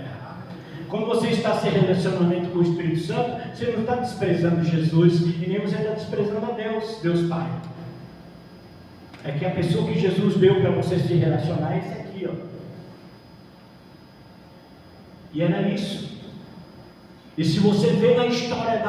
Quando você está se relacionando com o Espírito Santo, você não está desprezando Jesus e nem você está desprezando a Deus, Deus Pai. É que a pessoa que Jesus deu para você se relacionar é esse aqui, ó. E era isso. E se você vê na história,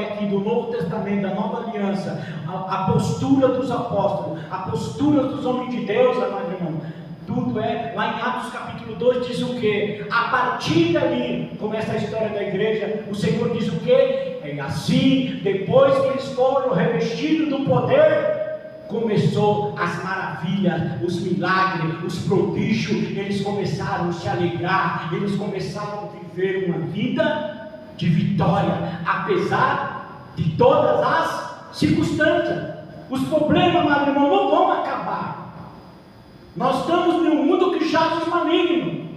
aqui do Novo Testamento, da Nova Aliança, a postura dos apóstolos, a postura dos homens de Deus, amado irmão, tudo é, lá em Atos capítulo 2 diz o que? A partir dali, começa a história da igreja, o Senhor diz o que? É assim, depois que eles foram revestidos do poder, começou as maravilhas, os milagres, os prodígios, eles começaram a se alegrar, eles começaram a viver uma vida de vitória, apesar de todas as circunstâncias. Os problemas, meu irmão, não vão acabar. Nós estamos num mundo que jaz maligno.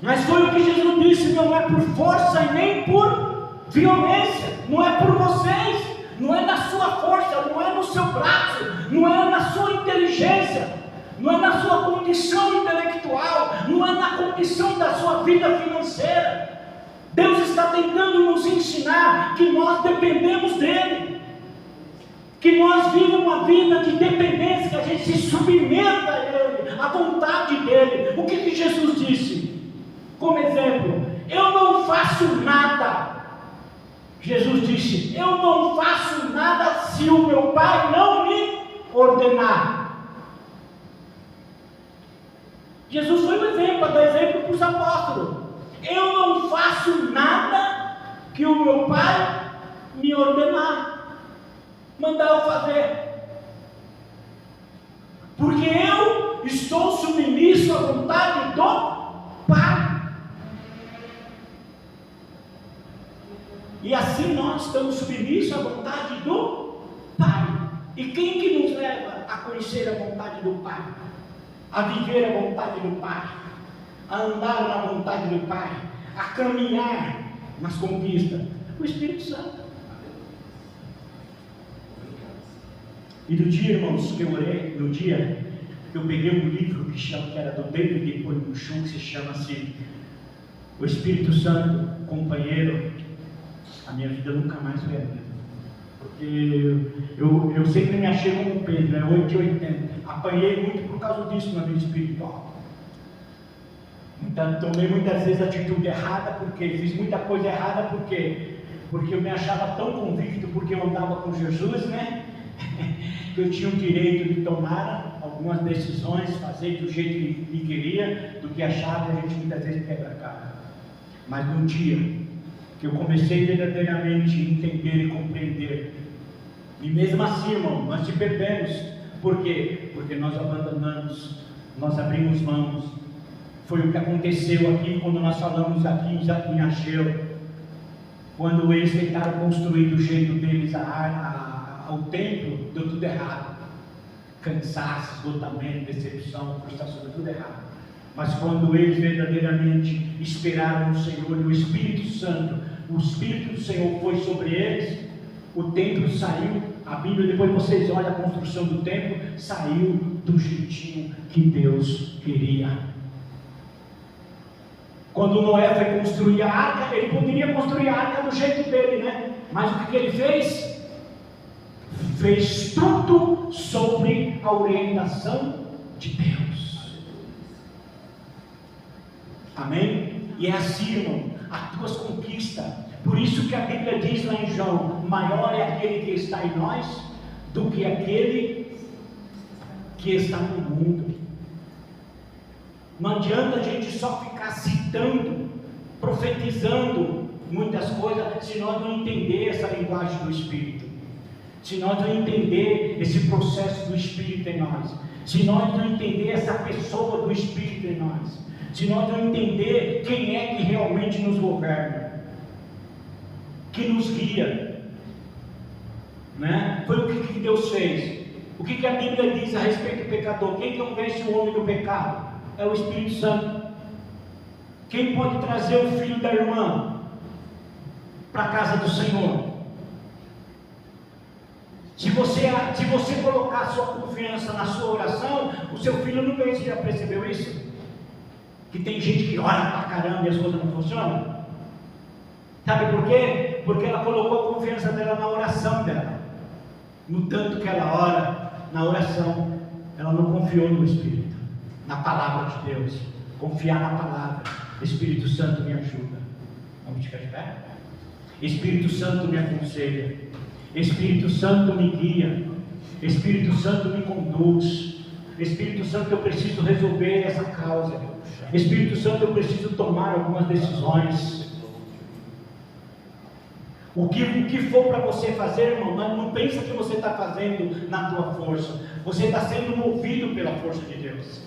Mas foi o que Jesus disse: não é por força e nem por violência, não é por vocês, não é na sua força, não é no seu braço, não é na sua inteligência, não é na sua condição intelectual, não é na condição da sua vida financeira. Deus está tentando nos ensinar que nós dependemos dEle, que nós vivemos uma vida de dependência, que a gente se submeta a Ele, à vontade dEle. O que Jesus disse? Como exemplo, eu não faço nada. Jesus disse: eu não faço nada se o meu Pai não me ordenar. Jesus foi um exemplo, para dar exemplo para os apóstolos. Eu não faço nada que o meu Pai me ordenar, mandar eu fazer, porque eu estou submisso à vontade do Pai. E assim nós estamos submissos à vontade do Pai. E quem que nos leva a conhecer a vontade do Pai, a viver a vontade do Pai, a andar na vontade do Pai, a caminhar nas conquistas? O Espírito Santo. E no dia, irmãos, que eu orei, no dia que eu peguei um livro que era do David Ponichon, que se chama assim, O Espírito Santo, Companheiro, a minha vida nunca mais foi a mesma. Porque eu sempre me achei como Pedro, 8 de 80. Apanhei muito por causa disso na vida espiritual. Então, tomei muitas vezes atitude errada, porque fiz muita coisa errada, porque eu me achava tão convicto, porque eu andava com Jesus, né? Que eu tinha o direito de tomar algumas decisões, fazer do jeito que queria, do que achava, e a gente muitas vezes quebra a cara. Mas no dia que que eu comecei verdadeiramente a entender e compreender. E mesmo assim, irmão, nós te perdemos. Por quê? Porque nós abandonamos, nós abrimos mãos. Foi o que aconteceu aqui quando nós falamos aqui em Ageu, quando eles tentaram construir do jeito deles o templo, deu tudo errado. Cansaço, esgotamento, decepção, frustração, deu tudo errado. Mas quando eles verdadeiramente esperaram no Senhor e o Espírito do Senhor foi sobre eles, o templo saiu. A Bíblia, depois vocês olham a construção do templo, saiu do jeitinho que Deus queria. Quando Noé foi construir a arca, ele poderia construir a arca do jeito dele, né? Mas o que ele fez? Fez tudo sobre a orientação de Deus. Amém? E é assim, irmão, as tuas conquistas. Por isso que a Bíblia diz lá em João: maior é aquele que está em nós do que aquele que está no mundo. Não adianta a gente só ficar citando, profetizando muitas coisas, se nós não entender essa linguagem do Espírito, se nós não entender esse processo do Espírito em nós, se nós não entender essa pessoa do Espírito em nós, se nós não entender quem é que realmente nos governa, que nos guia, né? Foi o que Deus fez. O que a Bíblia diz a respeito do pecador? Quem convence o homem do pecado? É o Espírito Santo. Quem pode trazer o filho da irmã para a casa do Senhor? Se você colocar a sua confiança na sua oração, o seu filho não vem. Você já percebeu isso? Que tem gente que ora pra caramba e as coisas não funcionam. Sabe por quê? Porque ela colocou a confiança dela na oração dela. No tanto que ela ora, na oração, ela não confiou no Espírito, na palavra de Deus. Confiar na palavra. Espírito Santo me ajuda. Vamos ficar de pé? Espírito Santo me aconselha. Espírito Santo me guia. Espírito Santo me conduz. Espírito Santo, eu preciso resolver essa causa. Espírito Santo, eu preciso tomar algumas decisões. O que for para você fazer, irmão, não pensa que você está fazendo na tua força. Você está sendo movido pela força de Deus.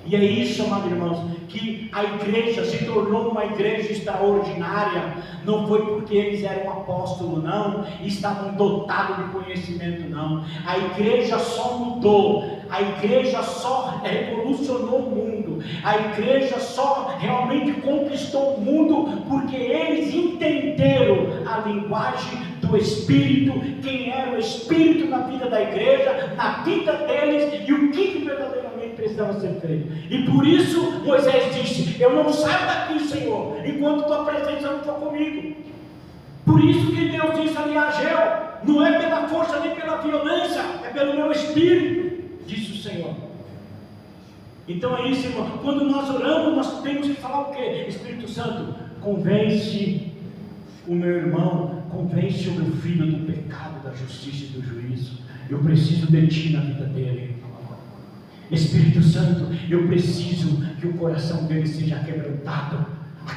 E é isso, amados irmãos, que a igreja se tornou uma igreja extraordinária. Não foi porque eles eram apóstolos, não, e estavam dotados de conhecimento, não. A igreja só mudou, a igreja só revolucionou o mundo, a igreja só realmente conquistou o mundo porque eles entenderam a linguagem do Espírito, quem era o Espírito na vida da igreja, na vida deles, e o que verdadeiramente precisava ser feito. E por isso Moisés disse: eu não saio daqui, Senhor, enquanto tua presença não for comigo. Por isso que Deus disse ali a Ageu: não é pela força nem pela violência, é pelo meu Espírito, disse o Senhor. Então é isso, irmão. Quando nós oramos, nós temos que falar o quê? Espírito Santo, convence o meu irmão, convence o meu filho do pecado, da justiça e do juízo. Eu preciso de ti na vida dele. Espírito Santo, eu preciso que o coração dele seja quebrantado.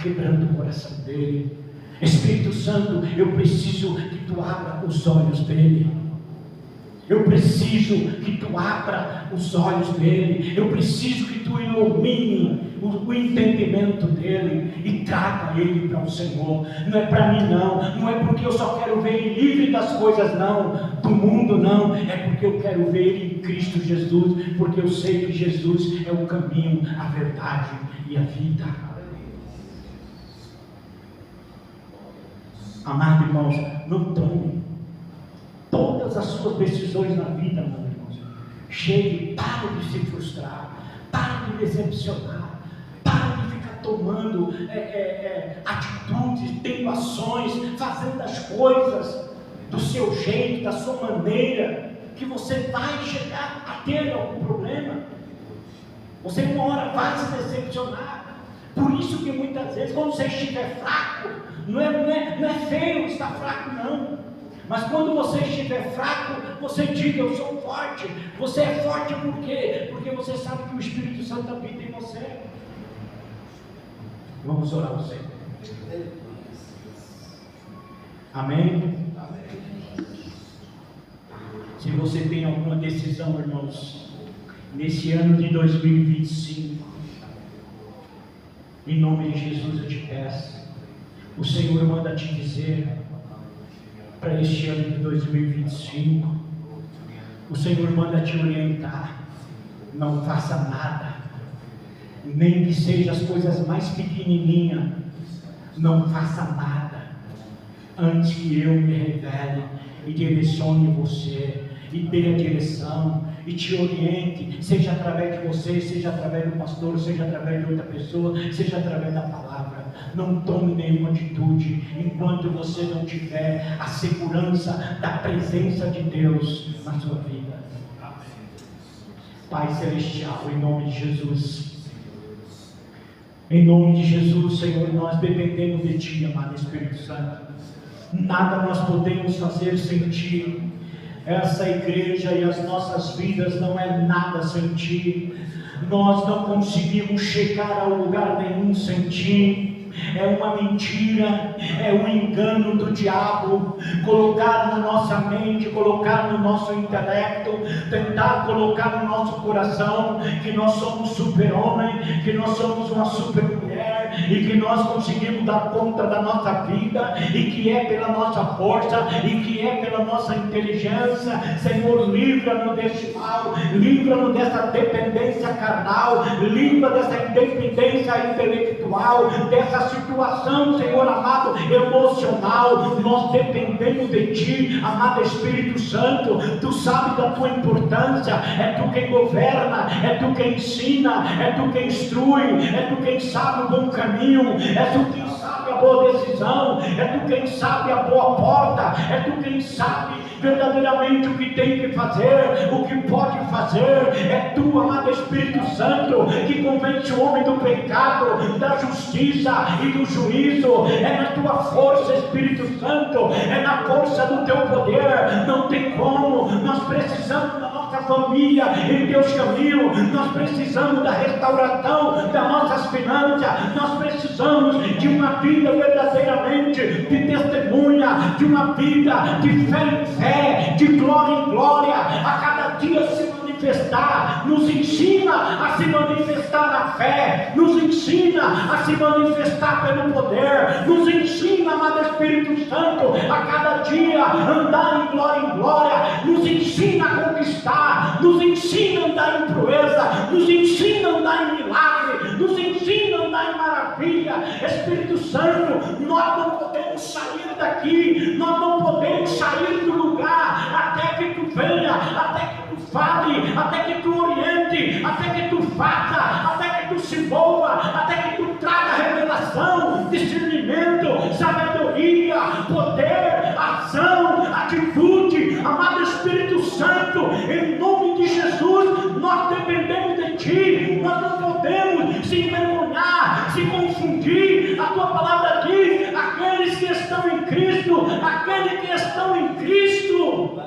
Quebrando o coração dele. Espírito Santo, eu preciso que tu abra os olhos dele. Eu preciso que tu abra os olhos dele. Eu preciso que tu ilumine o entendimento dele e traga ele para o Senhor. Não é para mim, não é porque eu só quero ver ele livre das coisas, não, do mundo, não, é porque eu quero ver ele em Cristo Jesus, porque eu sei que Jesus é o caminho, a verdade e a vida. Amado irmãos, não tome todas as suas decisões na vida, meus irmãos. Chegue, pare de se frustrar, pare de decepcionar, pare de ficar tomando atitudes, tendo ações, fazendo as coisas do seu jeito, da sua maneira, que você vai chegar a ter algum problema. Você uma hora vai se decepcionar. Por isso que muitas vezes, quando você estiver fraco, não é feio estar fraco, não. Mas quando você estiver fraco, você diga: eu sou forte. Você é forte por quê? Porque você sabe que o Espírito Santo habita em você. Vamos orar ao Senhor. Amém? Se você tem alguma decisão, irmãos, nesse ano de 2025, em nome de Jesus eu te peço, o Senhor manda te dizer, para este ano de 2025, o Senhor manda te orientar, não faça nada, nem que seja as coisas mais pequenininhas, não faça nada, antes que eu me revele e direcione você, e dê a direção, e te oriente, seja através de você, seja através do pastor, seja através de outra pessoa, seja através da palavra. Não tome nenhuma atitude, enquanto você não tiver a segurança da presença de Deus na sua vida. Pai Celestial, em nome de Jesus, em nome de Jesus, Senhor, nós dependemos de Ti, amado Espírito Santo. Nada nós podemos fazer sem Ti. Essa igreja e as nossas vidas não é nada sem Ti. Nós não conseguimos chegar a lugar nenhum sem Ti. É uma mentira, é um engano do diabo, colocar na nossa mente, colocar no nosso intelecto, tentar colocar no nosso coração que nós somos super-homem, que nós somos uma super-mulher e que nós conseguimos dar conta da nossa vida e que é pela nossa força e que é pela nossa inteligência. Senhor, livra-nos desse mal, livra-nos dessa dependência carnal, livra dessa independência intelectual, dessa situação, Senhor amado, emocional. Nós dependemos de Ti, amado Espírito Santo. Tu sabes da Tua importância, é Tu quem governa, é Tu quem ensina, é Tu quem instrui, é Tu quem sabe o bom caminho, é Tu quem sabe a boa decisão, é Tu quem sabe a boa porta, é Tu quem sabe verdadeiramente o que tem que fazer, o que pode fazer. É Tu, amado Espírito Santo, que convence o homem do pecado, da justiça e do juízo. É na Tua força, Espírito Santo, é na força do Teu poder. Não tem como. Nós precisamos da nossa família em Teus caminhos, nós precisamos da restauração das nossas finanças, nós precisamos de uma vida verdadeiramente de testemunha, de uma vida de fé em fé, de glória em glória, a cada dia se manifestar. Nos ensina a se manifestar na fé, nos ensina a se manifestar pelo poder, nos ensina, amado Espírito Santo, a cada dia andar em glória, nos ensina a conquistar, nos ensina a andar em proeza, nos ensina a andar em milagre, nos ensina a andar em maravilha. Espírito Santo, nós não podemos sair daqui, nós não podemos sair do lugar até que Tu venha, até que Tu fale, até que Tu oriente, até que Tu faça, até que Tu se envolva, até que Tu traga revelação, discernimento, sabedoria, poder, ação, atitude. Amado Espírito Santo, em nome de Jesus, nós dependemos de Ti, nós não podemos se envergonhar, se confundir. A Tua palavra diz: aqueles que estão em Cristo, aqueles que estão em Cristo,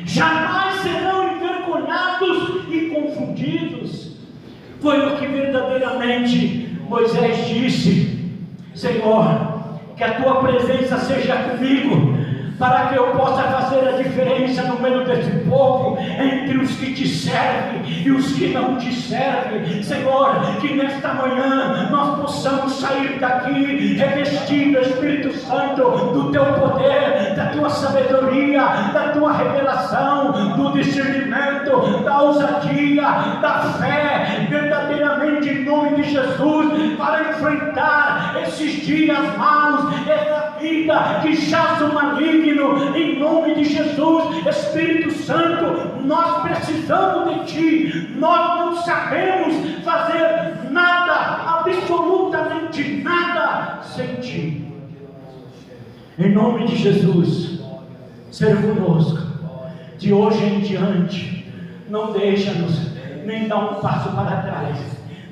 jamais serão envergonhados e confundidos. Foi o que verdadeiramente Moisés disse: Senhor, que a Tua presença seja comigo, para que eu possa fazer a diferença no meio desse povo, entre os que Te servem e os que não Te servem. Senhor, que nesta manhã nós possamos sair daqui revestido, Espírito Santo, do Teu poder, da Tua sabedoria, da Tua revelação, do discernimento, da ousadia, da fé, verdadeiramente em nome de Jesus, para enfrentar esses dias maus, essa vida que jaz o maligno. Em nome de Jesus, Espírito Santo, nós precisamos de Ti, nós não sabemos fazer nada, absolutamente nada, sem Ti. Em nome de Jesus, seja conosco, de hoje em diante. Não deixa-nos nem dar um passo para trás,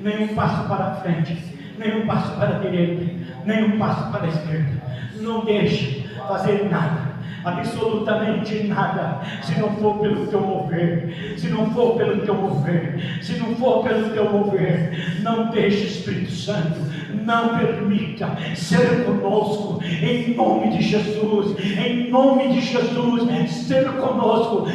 nem um passo para frente, nem um passo para a direita, nem um passo para a esquerda. Não deixe fazer nada. absolutamente nada, se não for pelo teu mover, se não for pelo teu mover, se não for pelo teu mover. Não deixe, Espírito Santo, não permita, ser conosco, em nome de Jesus, em nome de Jesus, ser conosco,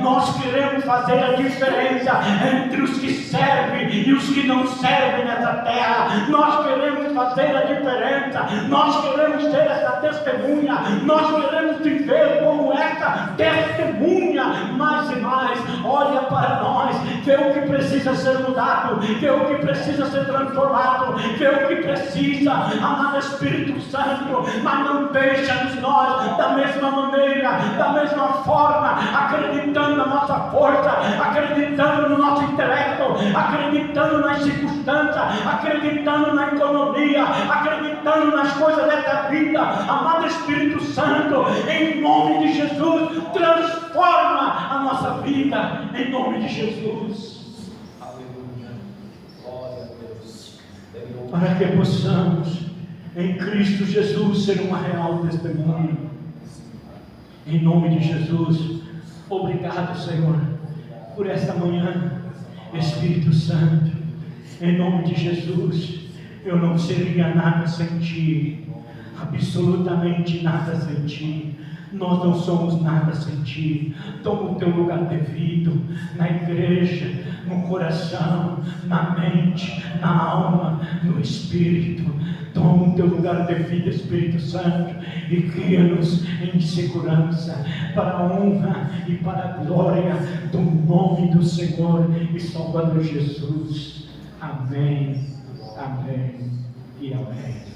nós queremos fazer a diferença entre os que servem e os que não servem nessa terra. Nós queremos fazer a diferença, nós queremos ter essa testemunha, nós queremos viver como essa testemunha mais e mais. Olha para nós, vê o que precisa ser mudado, vê o que precisa ser transformado, vê o que precisa, amado Espírito Santo, mas não deixa-nos nós da mesma maneira, da mesma forma, acreditando na nossa força, acreditando no nosso intelecto, acreditando nas circunstâncias, acreditando na economia, acreditando nas coisas dessa vida. Amado Espírito Santo, em nome de Jesus, transforma a nossa vida, em nome de Jesus. Aleluia. Glória a Deus. Para que possamos, em Cristo Jesus, ser uma real testemunha. Em nome de Jesus. Obrigado, Senhor, por esta manhã. Espírito Santo, em nome de Jesus, eu não seria nada sem Ti, absolutamente nada sem Ti. Nós não somos nada sem Ti. Toma o Teu lugar devido na igreja, no coração, na mente, na alma, no Espírito. Toma o Teu lugar devido, Espírito Santo, e guia-nos em segurança, para a honra e para a glória do nome do Senhor e Salvador Jesus. Amém, amém e amém.